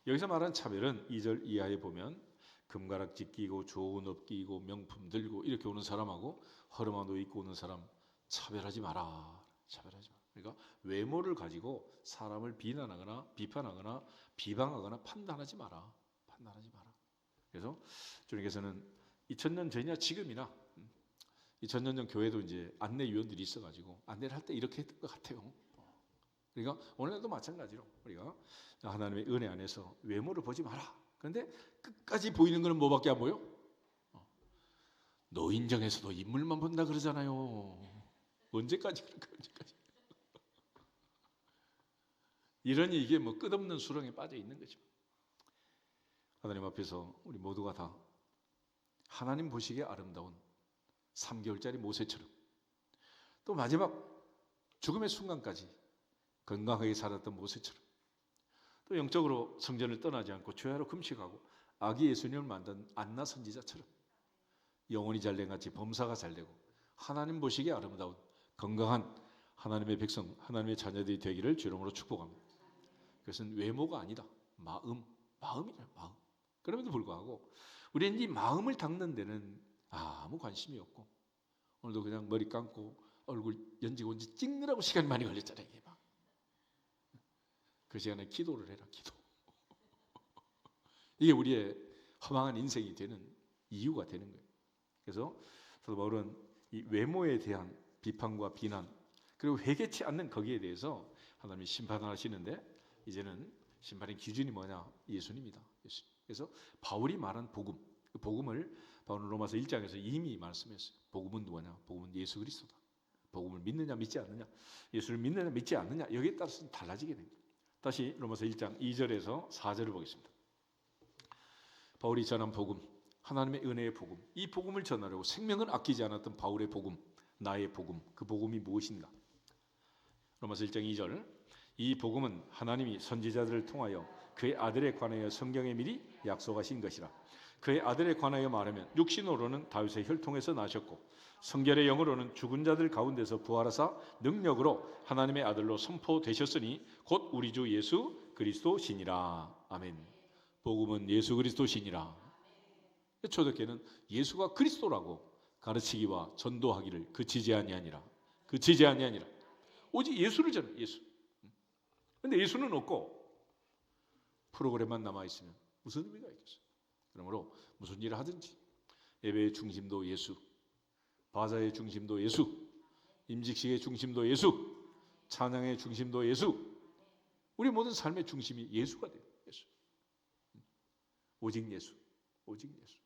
여기서 말하는 차별은 2절 이하에 보면 금가락지 끼고 좋은 옷 끼고 명품 들고 이렇게 오는 사람하고 허름한 옷 입고 오는 사람 차별하지 마라. 차별하지 마라. 그러니까 외모를 가지고 사람을 비난하거나 비판하거나 비방하거나 판단하지 마라. 판단하지 마라. 그래서 주님께서는 2000년 전이나 지금이나 2000년 전 교회도 이제 안내위원들이 있어가지고 안내를 할 때 이렇게 했던 것 같아요. 그러니까 오늘도 마찬가지로 우리가 하나님의 은혜 안에서 외모를 보지 마라. 그런데 끝까지 보이는 것은 뭐밖에 안 보여? 노인정에서도 인물만 본다 그러잖아요. 언제까지 그럴까? 언제까지? 이러니 이게 뭐 끝없는 수렁에 빠져 있는 거죠. 하나님 앞에서 우리 모두가 다 하나님 보시기에 아름다운 3개월짜리 모세처럼 또 마지막 죽음의 순간까지 건강하게 살았던 모세처럼 또 영적으로 성전을 떠나지 않고 주야로 금식하고 아기 예수님을 만든 안나 선지자처럼 영혼이 잘된같이 범사가 잘되고 하나님 보시기에 아름다운 건강한 하나님의 백성, 하나님의 자녀들이 되기를 주름으로 축복합니다. 그것은 외모가 아니다. 마음이냐, 마음. 그럼에도 불구하고 우리는 이 마음을 닦는 데는 아무 관심이 없고 오늘도 그냥 머리 감고 얼굴 연지고 온지 찍느라고 시간이 많이 걸렸잖아요. 이게 막. 그 시간에 기도를 해라. 기도. 이게 우리의 허망한 인생이 되는 이유가 되는 거예요. 그래서 사도 바울은 이 외모에 대한 비판과 비난 그리고 회개치 않는 거기에 대해서 하나님이 심판을 하시는데 이제는 심판의 기준이 뭐냐? 예수님이다. 예수님. 그래서 바울이 말한 복음, 그 복음을 바울은 로마서 1장에서 이미 말씀했어요. 복음은 뭐냐? 복음은 예수 그리스도다. 복음을 믿느냐 믿지 않느냐, 예수를 믿느냐 믿지 않느냐 여기에 따라서 달라지게 됩니다. 다시 로마서 1장 2절에서 4절을 보겠습니다. 바울이 전한 복음, 하나님의 은혜의 복음, 이 복음을 전하려고 생명을 아끼지 않았던 바울의 복음, 나의 복음, 그 복음이 무엇인가? 로마서 1장 2절. 이 복음은 하나님이 선지자들을 통하여 그의 아들에 관하여 성경에 미리 약속하신 것이라. 그의 아들에 관하여 말하면 육신으로는 다윗의 혈통에서 나셨고 성결의 영으로는 죽은 자들 가운데서 부활하사 능력으로 하나님의 아들로 선포되셨으니 곧 우리 주 예수 그리스도시니라. 아멘. 복음은 예수 그리스도시니라. 초대교회는 예수가 그리스도라고 가르치기와 전도하기를 그치지 아니하니라. 오직 예수를 전해. 예수. 근데 예수는 없고 프로그램만 남아있으면 무슨 의미가 있겠어요? 그러므로 무슨 일을 하든지 예배의 중심도 예수, 바자의 중심도 예수, 임직식의 중심도 예수, 찬양의 중심도 예수. 우리 모든 삶의 중심이 예수가 돼요. 예수. 오직 예수. 오직 예수.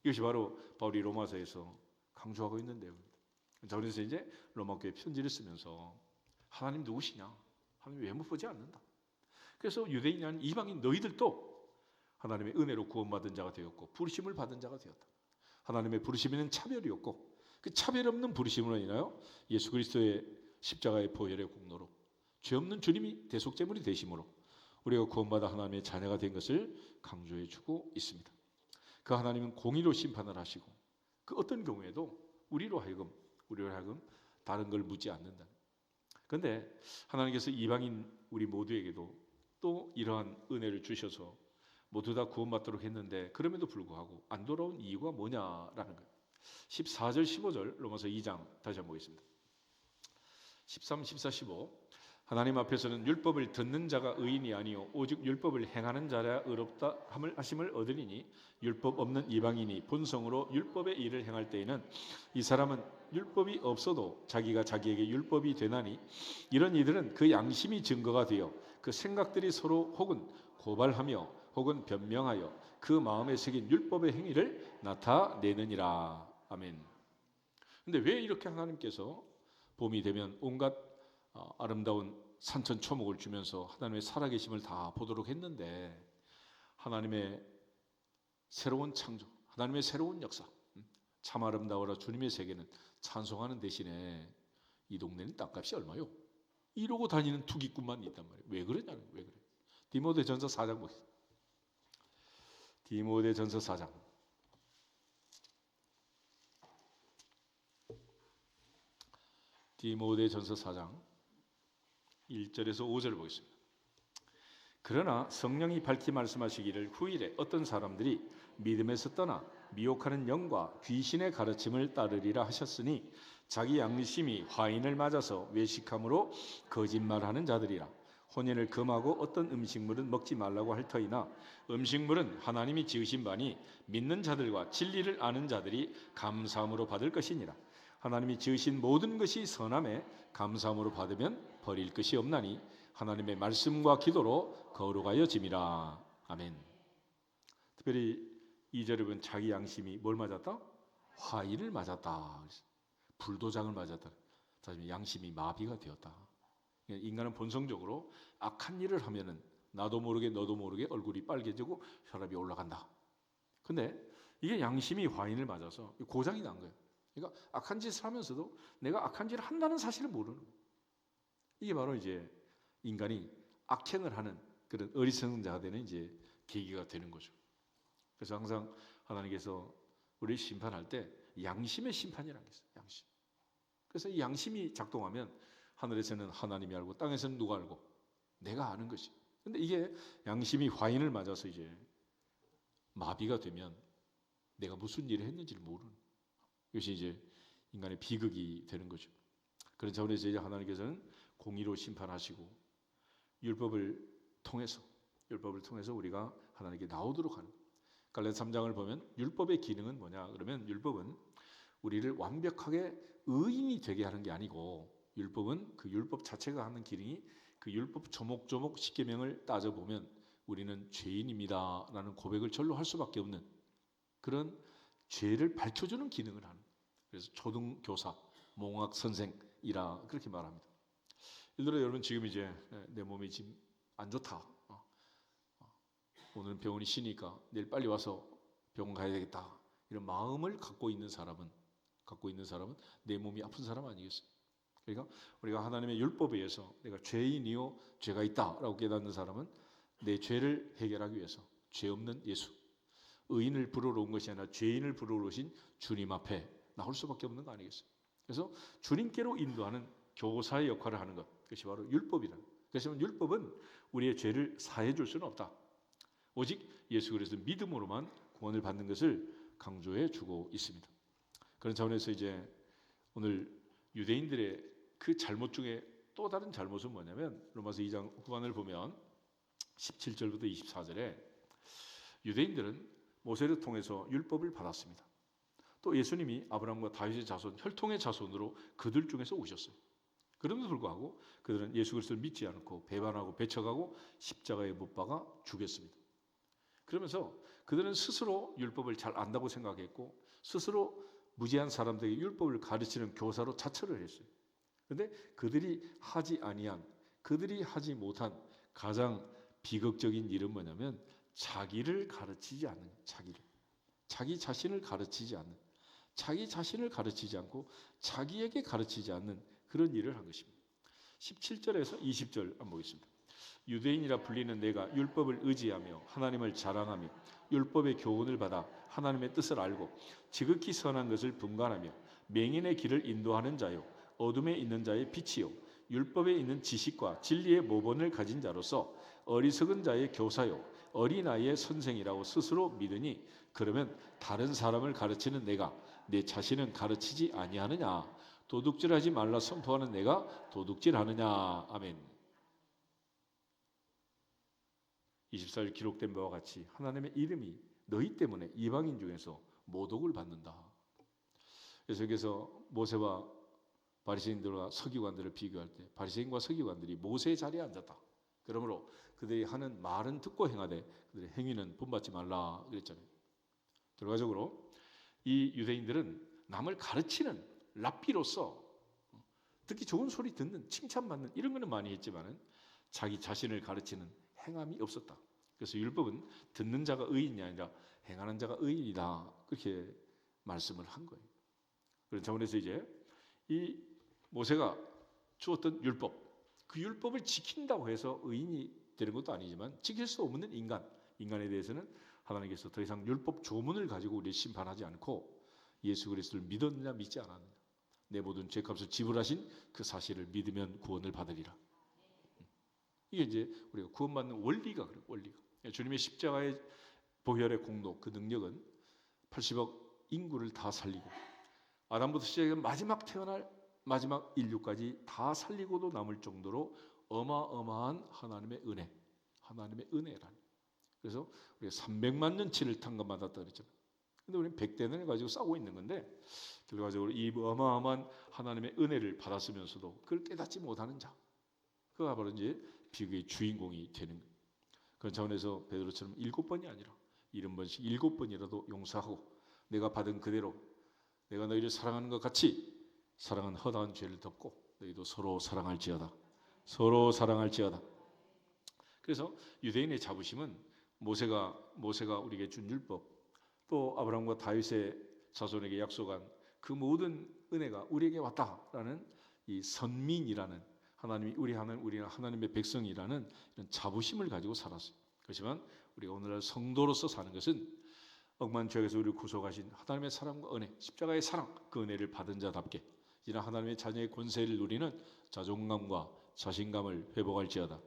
이것이 바로 바울이 로마서에서 강조하고 있는데요. 자, 그래서 이제 로마교회 편지를 쓰면서 하나님 누구시냐? 하나님 외모 보지 않는다. 그래서 유대인이 아닌 이방인 너희들도 하나님의 은혜로 구원받은 자가 되었고 부르심을 받은 자가 되었다. 하나님의 부르심에는 차별이 없고 그 차별 없는 부르심으로 인하여 예수 그리스도의 십자가의 보혈의 공로로 죄 없는 주님이 대속제물이 되심으로 우리가 구원받아 하나님의 자녀가 된 것을 강조해 주고 있습니다. 그 하나님은 공의로 심판을 하시고 그 어떤 경우에도 우리로 하여금 다른 걸 묻지 않는다. 그런데 하나님께서 이방인 우리 모두에게도 또 이러한 은혜를 주셔서 모두 다 구원받도록 했는데 그럼에도 불구하고 안 돌아온 이유가 뭐냐라는 거예요. 14절 15절 로마서 2장 다시 한번 보겠습니다. 13, 14, 15 하나님 앞에서는 율법을 듣는 자가 의인이 아니요 오직 율법을 행하는 자라 의롭다 하심을 얻으리니 율법 없는 이방인이 본성으로 율법의 일을 행할 때에는 이 사람은 율법이 없어도 자기가 자기에게 율법이 되나니 이런 이들은 그 양심이 증거가 되어 그 생각들이 서로 혹은 고발하며 혹은 변명하여 그 마음에 새긴 율법의 행위를 나타내느니라. 아멘. 근데 왜 이렇게 하나님께서 봄이 되면 온갖 아름다운 산천초목을 주면서 하나님의 살아계심을 다 보도록 했는데, 하나님의 새로운 창조, 하나님의 새로운 역사, 참 아름다워라 주님의 세계는 찬송하는 대신에 이 동네는 땅값이 얼마요? 이러고 다니는 투기꾼만 있단 말이에요. 왜 그러냐는 왜 그래? 디모데전서 4장 보겠습니다. 디모데전서 4장. 디모데전서 4장 1절에서 5절 보겠습니다. 그러나 성령이 밝히 말씀하시기를 후일에 어떤 사람들이 믿음에서 떠나 미혹하는 영과 귀신의 가르침을 따르리라 하셨으니 자기 양심이 화인을 맞아서 외식함으로 거짓말하는 자들이라. 혼인을 금하고 어떤 음식물은 먹지 말라고 할 터이나 음식물은 하나님이 지으신 바니 믿는 자들과 진리를 아는 자들이 감사함으로 받을 것이니라. 하나님이 지으신 모든 것이 선함에 감사함으로 받으면 버릴 것이 없나니 하나님의 말씀과 기도로 거룩하여 짐이라. 아멘. 특별히 2절에 보면 자기 양심이 뭘 맞았다? 화인을 맞았다. 불도장을 맞았다. 다시 양심이 마비가 되었다. 인간은 본성적으로 악한 일을 하면은 나도 모르게 너도 모르게 얼굴이 빨개지고 혈압이 올라간다. 근데 이게 양심이 화인을 맞아서 고장이 난 거예요. 그러니까 악한 짓을 하면서도 내가 악한 짓을 한다는 사실을 모르는 거예요. 이게 바로 이제 인간이 악행을 하는 그런 어리석은 자가 되는 이제 계기가 되는 거죠. 그래서 항상 하나님께서 우리를 심판할 때 양심의 심판이라는 게 있어요. 양심. 그래서 이 양심이 작동하면 하늘에서는 하나님이 알고 땅에서는 누가 알고? 내가 아는 것이. 근데 이게 양심이 화인을 맞아서 이제 마비가 되면 내가 무슨 일을 했는지를 모르는. 이것이 이제 인간의 비극이 되는 거죠. 그런 차원에서 이제 하나님께서는 공의로 심판하시고 율법을 통해서 우리가 하나님께 나오도록 하는. 갈라디아 3장을 보면 율법의 기능은 뭐냐? 그러면 율법은 우리를 완벽하게 의인이 되게 하는 게 아니고, 율법은 그 율법 자체가 하는 기능이 그 율법 조목조목 십계명을 따져보면 우리는 죄인입니다라는 고백을 절로 할 수밖에 없는 그런 죄를 밝혀주는 기능을 하는. 그래서 초등교사, 몽학선생이라 그렇게 말합니다. 예를 들어 여러분 지금 이제 내 몸이 지금 안 좋다. 오늘은 병원이 쉬니까 내일 빨리 와서 병원 가야 되겠다. 이런 마음을 갖고 있는 사람은 내 몸이 아픈 사람 아니겠어요? 그러니까 우리가 하나님의 율법에 의해서 내가 죄인이요 죄가 있다라고 깨닫는 사람은 내 죄를 해결하기 위해서 죄 없는 예수, 의인을 부르러 온 것이 아니라 죄인을 부르러 오신 주님 앞에 나올 수밖에 없는 거 아니겠어요? 그래서 주님께로 인도하는 교사의 역할을 하는 것, 그것이 바로 율법이라는. 그래서 율법은 우리의 죄를 사해 줄 수는 없다. 오직 예수 그리스도 믿음으로만 구원을 받는 것을 강조해 주고 있습니다. 그런 차원에서 이제 오늘 유대인들의 그 잘못 중에 또 다른 잘못은 뭐냐면 로마서 2장 후반을 보면 17절부터 24절에 유대인들은 모세를 통해서 율법을 받았습니다. 또 예수님이 아브라함과 다윗의 자손, 혈통의 자손으로 그들 중에서 오셨어요. 그럼에도 불구하고 그들은 예수 그리스도를 믿지 않고 배반하고 배척하고 십자가에 못 박아 죽였습니다. 그러면서 그들은 스스로 율법을 잘 안다고 생각했고 스스로 무지한 사람들에게 율법을 가르치는 교사로 자처를 했어요. 그런데 그들이 하지 못한 가장 비극적인 일은 뭐냐면 자기를 가르치지 않는, 자기 자신을 가르치지 않는, 자기 자신을 가르치지 않고 자기에게 가르치지 않는 그런 일을 한 것입니다. 17절에서 20절 한번 보겠습니다. 유대인이라 불리는 내가 율법을 의지하며 하나님을 자랑하며 율법의 교훈을 받아 하나님의 뜻을 알고 지극히 선한 것을 분간하며 맹인의 길을 인도하는 자요 어둠에 있는 자의 빛이요 율법에 있는 지식과 진리의 모본을 가진 자로서 어리석은 자의 교사요 어린아이의 선생이라고 스스로 믿으니 그러면 다른 사람을 가르치는 내가 내 자신은 가르치지 아니하느냐? 도둑질하지 말라 선포하는 내가 도둑질하느냐? 아멘. 24절 기록된 바와 같이 하나님의 이름이 너희 때문에 이방인 중에서 모독을 받는다. 그래서 여기서 모세와 바리새인들과 서기관들을 비교할 때 바리새인과 서기관들이 모세의 자리에 앉았다. 그러므로 그들이 하는 말은 듣고 행하되 그들의 행위는 본받지 말라 그랬잖아요. 결과적으로 이 유대인들은 남을 가르치는 랍비로서 듣기 좋은 소리 듣는, 칭찬받는 이런 거는 많이 했지만은 자기 자신을 가르치는 행함이 없었다. 그래서 율법은 듣는 자가 의인이 아니라 행하는 자가 의인이다. 그렇게 말씀을 한 거예요. 그런 차원에서 이제 이 모세가 주었던 율법, 그 율법을 지킨다고 해서 의인이 되는 것도 아니지만 지킬 수 없는 인간에 대해서는 하나님께서 더 이상 율법 조문을 가지고 우리를 심판하지 않고 예수 그리스도를 믿었느냐 믿지 않았느냐, 내 모든 죄값을 지불하신 그 사실을 믿으면 구원을 받으리라. 이게 이제 우리가 구원받는 원리가 그래요. 원리가 주님의 십자가의 보혈의 공로, 그 능력은 80억 인구를 다 살리고 아담부터 시작해서 마지막 태어날 마지막 인류까지 다 살리고도 남을 정도로 어마어마한 하나님의 은혜, 하나님의 은혜라니. 그래서 우리가 300만 년치를 탕감받았다 그랬잖아요. 근데 우리는 100대를 가지고 싸우고 있는 건데, 결과적으로 이 어마어마한 하나님의 은혜를 받았으면서도 그걸 깨닫지 못하는 자, 그가 바로 이제 비극의 주인공이 되는 거예요. 그런 차원에서 베드로처럼 7번이 아니라 70번씩 7번이라도 용서하고 내가 받은 그대로 내가 너희를 사랑하는 것 같이 사랑한 허다한 죄를 덮고 너희도 서로 사랑할지어다. 서로 사랑할지어다. 그래서 유대인의 자부심은 모세가 우리에게 준 율법, 또 아브라함과 다윗의 자손에게 약속한 그 모든 은혜가 우리에게 왔다라는 이 선민이라는, 하나님이 우리가 하나님의 백성이라는 이런 자부심을 가지고 살았어요. 그렇지만 우리가 오늘날 성도로서 사는 것은 억만 죄에서 우리를 구속하신 하나님의 사랑과 은혜, 십자가의 사랑, 그 은혜를 받은 자답게 이런 하나님의 자녀의 권세를 누리는 자존감과 자신감을 회복할지어다.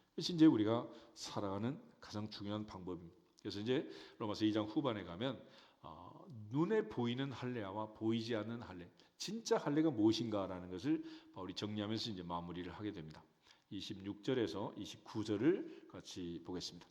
그것이 이제 우리가 살아가는 가장 중요한 방법입니다. 그래서 이제 로마서 2장 후반에 가면 눈에 보이는 할례와 보이지 않는 할례, 진짜 할례가 무엇인가라는 것을 바울이 정리하면서 이제 마무리를 하게 됩니다. 26절에서 29절을 같이 보겠습니다.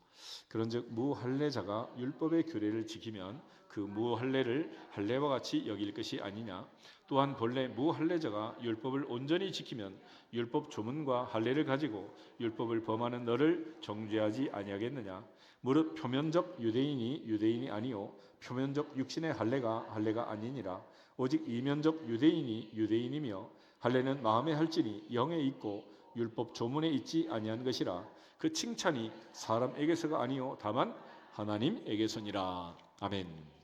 그런즉 무할례자가 율법의 규례를 지키면 그 무할례를 할례와 같이 여길 것이 아니냐. 또한 본래 무할례자가 율법을 온전히 지키면 율법 조문과 할례를 가지고 율법을 범하는 너를 정죄하지 아니하겠느냐. 무릇 표면적 유대인이 아니요 표면적 육신의 할례가 아니니라. 오직 이면적 유대인이며 할례는 마음에 할지니 영에 있고 율법 조문에 있지 아니한 것이라. 그 칭찬이 사람에게서가 아니요 다만 하나님에게서니라. 아멘.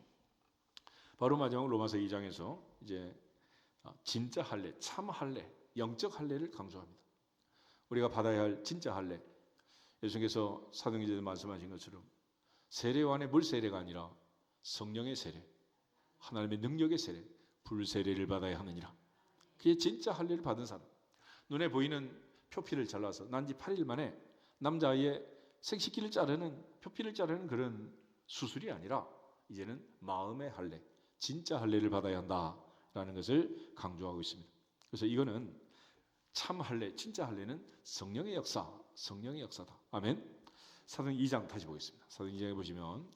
바로 마지막 로마서 2장에서 이제 진짜 할례, 참 할례, 영적 할례를 강조합니다. 우리가 받아야 할 진짜 할례. 예수님께서 사도행전에 말씀하신 것처럼 세례요한의 물 세례가 아니라 성령의 세례, 하나님의 능력의 세례, 불세례를 받아야 하느니라. 그게 진짜 할례를 받은 사람. 눈에 보이는 표피를 잘라서 난지 8일 만에 남자아이의 생식기를 자르는, 표피를 자르는 그런 수술이 아니라 이제는 마음의 할례, 진짜 할례를 받아야 한다라는 것을 강조하고 있습니다. 그래서 이거는 참 할례, 진짜 할례는 성령의 역사다. 아멘. 사도행전 2장 다시 보겠습니다. 사도행전 2장에 보시면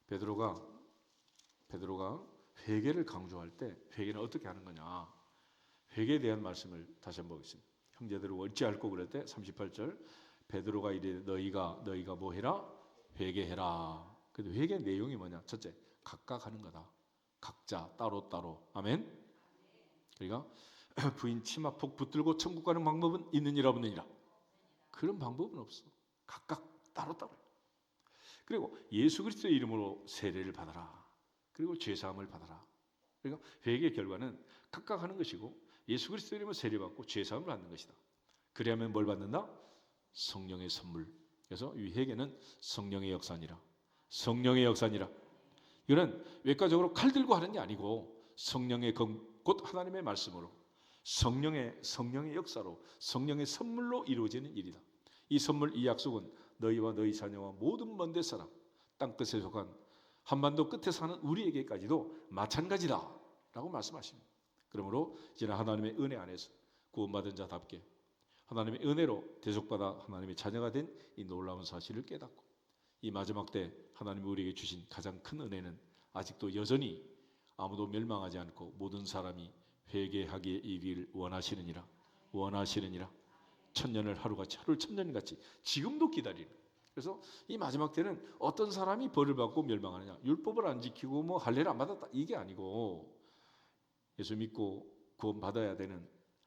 베드로가 회개를 강조할 때 회개는 어떻게 하는 거냐, 회개에 대한 말씀을 다시 한번 보겠습니다. 형제들을 어찌할꼬 그럴 때 38절 베드로가 이르되 너희가 뭐 해라? 회개해라. 근데 회개 내용이 뭐냐? 첫째, 각각 하는 거다. 각자 따로. 아멘. 그러니까 부인 치마폭 붙들고 천국 가는 방법은 있느니라 없느니라. 그런 방법은 없어. 각각 따로. 그리고 예수 그리스도의 이름으로 세례를 받아라. 그리고 죄사함을 받아라. 그러니까 회개의 결과는 각각 하는 것이고 예수 그리스도의 이름으로 세례받고 죄사함을 받는 것이다. 그래야만 뭘 받는다? 성령의 선물. 그래서 이 회개는 성령의 역사니라. 이거는 외과적으로 칼 들고 하는 게 아니고 성령의 곧 하나님의 말씀으로 성령의 역사로 성령의 선물로 이루어지는 일이다. 이 선물, 이 약속은 너희와 너희 자녀와 모든 먼 데 사람, 땅끝에 속한 한반도 끝에 사는 우리에게까지도 마찬가지다 라고 말씀하십니다. 그러므로 이제는 하나님의 은혜 안에서 구원받은 자답게 하나님의 은혜로 대속받아 하나님의 자녀가 된 이 놀라운 사실을 깨닫고 이 마지막 때 하나님이 우리에게 주신 가장 큰 은혜는 아직도 여전히 아무도 멸망하지 않고 모든 사람이 회개하기에 이르기를 원하시느니라. 천년을 하루같이, 하루를 천년같이 지금도 기다리는. 그래서 이 마지막 때는 어떤 사람이 벌을 받고 멸망하느냐, 율법을 안 지키고 뭐 할례를 안 받았다 이게 아니고 예수 믿고 구원받아야 되는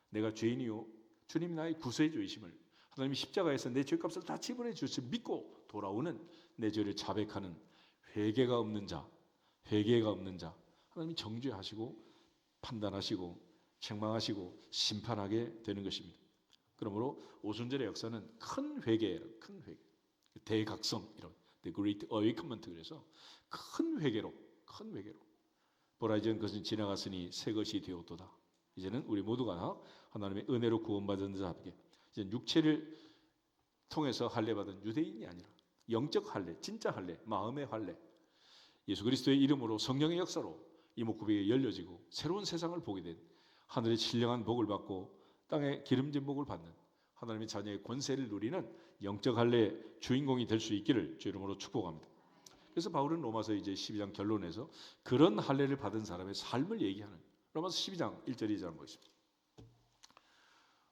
내가 죄인이요 주님이 나의 구세주이심을, 하나님이 십자가에서 내 죄값을 다 지불해 주실 믿고 돌아오는 내 죄를 자백하는 회개가 없는 자, 하나님이 정죄하시고 판단하시고 책망하시고 심판하게 되는 것입니다. 그러므로 오순절의 역사는 큰 회개, 대각성, 이런 The Great Awakenement, 그래서 큰 회개로 보라 이제는 그것은 지나갔으니 새 것이 되었도다. 이제는 우리 모두가 다 하나님의 은혜로 구원받은 자에게 이제 육체를 통해서 할례받은 유대인이 아니라 영적 할례, 진짜 할례, 마음의 할례, 예수 그리스도의 이름으로 성령의 역사로 이목구비가 열려지고 새로운 세상을 보게 된, 하늘의 신령한 복을 받고 땅의 기름진 복을 받는 하나님의 자녀의 권세를 누리는 영적 할례의 주인공이 될 수 있기를 주 이름으로 축복합니다. 그래서 바울은 로마서 이제 12장 결론에서 그런 할례를 받은 사람의 삶을 얘기하는 로마서 12장 1절 2절 보겠습니다.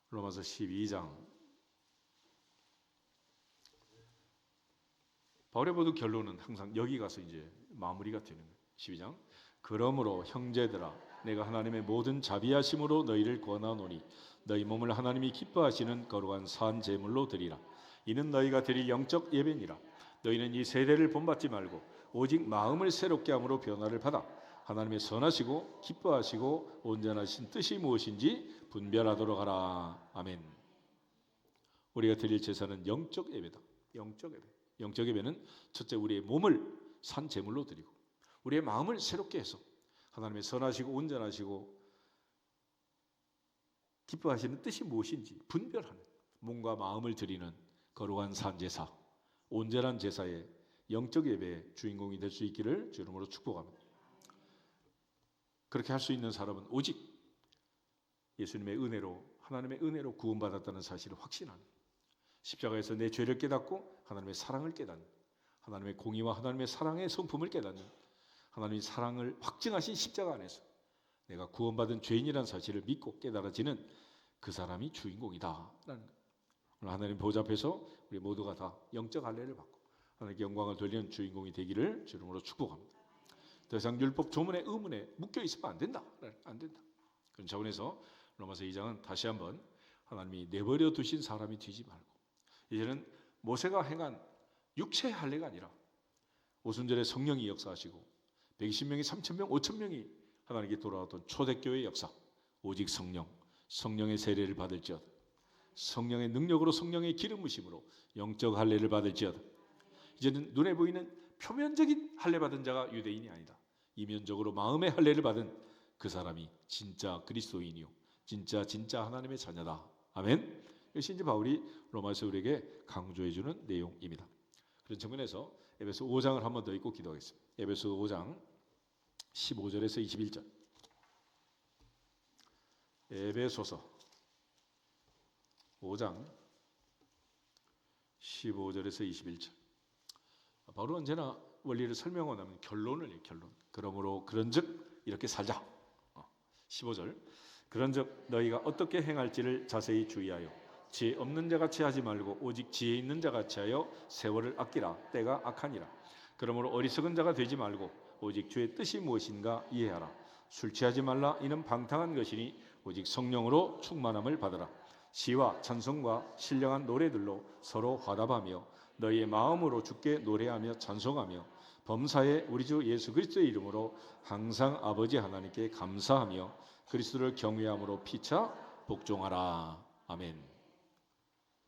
로마서 12장 바울의 모든 결론은 항상 여기 가서 이제 마무리가 되는 거예요. 12장 그러므로 형제들아 내가 하나님의 모든 자비하심으로 너희를 권하노니 너희 몸을 하나님이 기뻐하시는 거룩한 산 제물로 드리라. 이는 너희가 드릴 영적 예배니라. 너희는 이 세대를 본받지 말고 오직 마음을 새롭게 함으로 변화를 받아 하나님의 선하시고 기뻐하시고 온전하신 뜻이 무엇인지 분별하도록 하라. 아멘. 우리가 드릴 제사는 영적 예배다. 영적 예배는 첫째 우리의 몸을 산 제물로 드리고 우리의 마음을 새롭게 해서 하나님의 선하시고 온전하시고 기뻐하시는 뜻이 무엇인지 분별하는 몸과 마음을 드리는 거룩한 산제사, 온전한 제사의 영적 예배의 주인공이 될 수 있기를 주 이름으로 축복합니다. 그렇게 할 수 있는 사람은 오직 예수님의 은혜로, 하나님의 은혜로 구원받았다는 사실을 확신하는, 십자가에서 내 죄를 깨닫고 하나님의 사랑을 깨닫는, 하나님의 공의와 하나님의 사랑의 성품을 깨닫는, 하나님의 사랑을 확증하신 십자가 안에서 내가 구원받은 죄인이라는 사실을 믿고 깨달아지는 그 사람이 주인공이다라는 거예요. 오늘 하나님 보좌 앞에서 우리 모두가 다 영적 할례를 받고 하나님께 영광을 돌리는 주인공이 되기를 주 이름으로 축복합니다. 더 이상 율법 조문의 의문에 묶여 있으면 안 된다. 그런 차원에서 로마서 2장은 다시 한번 하나님이 내버려 두신 사람이 되지 말고 이제는 모세가 행한 육체의 할례가 아니라 오순절에 성령이 역사하시고 120명이 3,000명, 5,000명이 하나님께 돌아왔던 초대교회의 역사, 오직 성령의 세례를 받을지어다. 성령의 능력으로 성령의 기름 부심으로 영적 할례를 받을지어다. 이제는 눈에 보이는 표면적인 할례 받은 자가 유대인이 아니다. 이면적으로 마음의 할례를 받은 그 사람이 진짜 그리스도인이요 진짜 하나님의 자녀다. 아멘. 이것이 이제 바울이 로마서 우리에게 강조해 주는 내용입니다. 그런 측면에서 에베소 5장을 한 번 더 읽고 기도하겠습니다. 에베소 5장 15절에서 21절. 에베소서 5장 15절에서 21절. 바울은 언제나 원리를 설명하면 결론. 그러므로 그런즉 이렇게 살자. 15절. 그런즉 너희가 어떻게 행할지를 자세히 주의하여 지혜 없는 자같이 하지 말고 오직 지혜 있는 자같이 하여 세월을 아끼라. 때가 악하니라. 그러므로 어리석은 자가 되지 말고 오직 주의 뜻이 무엇인가 이해하라. 술 취하지 말라. 이는 방탕한 것이니 오직 성령으로 충만함을 받으라. 시와 찬송과 신령한 노래들로 서로 화답하며 너희의 마음으로 주께 노래하며 찬송하며 범사에 우리 주 예수 그리스도의 이름으로 항상 아버지 하나님께 감사하며 그리스도를 경외함으로 피차 복종하라. 아멘.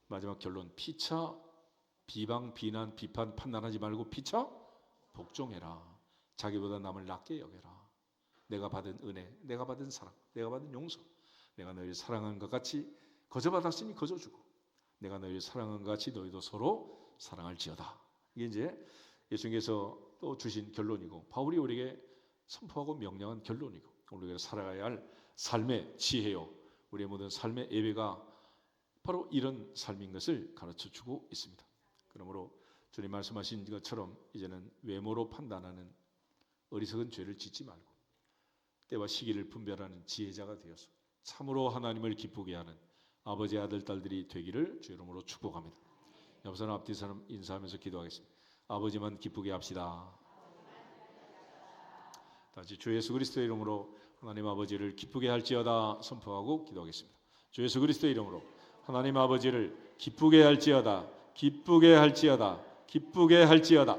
마지막 결론. 피차 비방, 비난, 비판, 판단하지 말고 피차 복종해라. 자기보다 남을 낮게 여겨라. 내가 받은 은혜, 내가 받은 사랑, 내가 받은 용서, 내가 너희를 사랑한 것 같이 거저받았으니 거저주고 내가 너희를 사랑한 것 같이 너희도 서로 사랑할지어다. 이게 이제 예수님께서 또 주신 결론이고 바울이 우리에게 선포하고 명령한 결론이고 우리가 살아가야 할 삶의 지혜요 우리의 모든 삶의 예배가 바로 이런 삶인 것을 가르쳐주고 있습니다. 그러므로 주님 말씀하신 것처럼 이제는 외모로 판단하는 어리석은 죄를 짓지 말고 때와 시기를 분별하는 지혜자가 되어서 참으로 하나님을 기쁘게 하는 아버지 아들 딸들이 되기를 주 이름으로 축복합니다. 옆 사람 앞뒤 사람 인사하면서 기도하겠습니다. 아버지만 기쁘게 합시다. 다시 주 예수 그리스도의 이름으로 하나님 아버지를 기쁘게 할지어다 선포하고 기도하겠습니다. 주 예수 그리스도의 이름으로 하나님 아버지를 기쁘게 할지어다, 기쁘게 할지어다, 기쁘게 할지어다.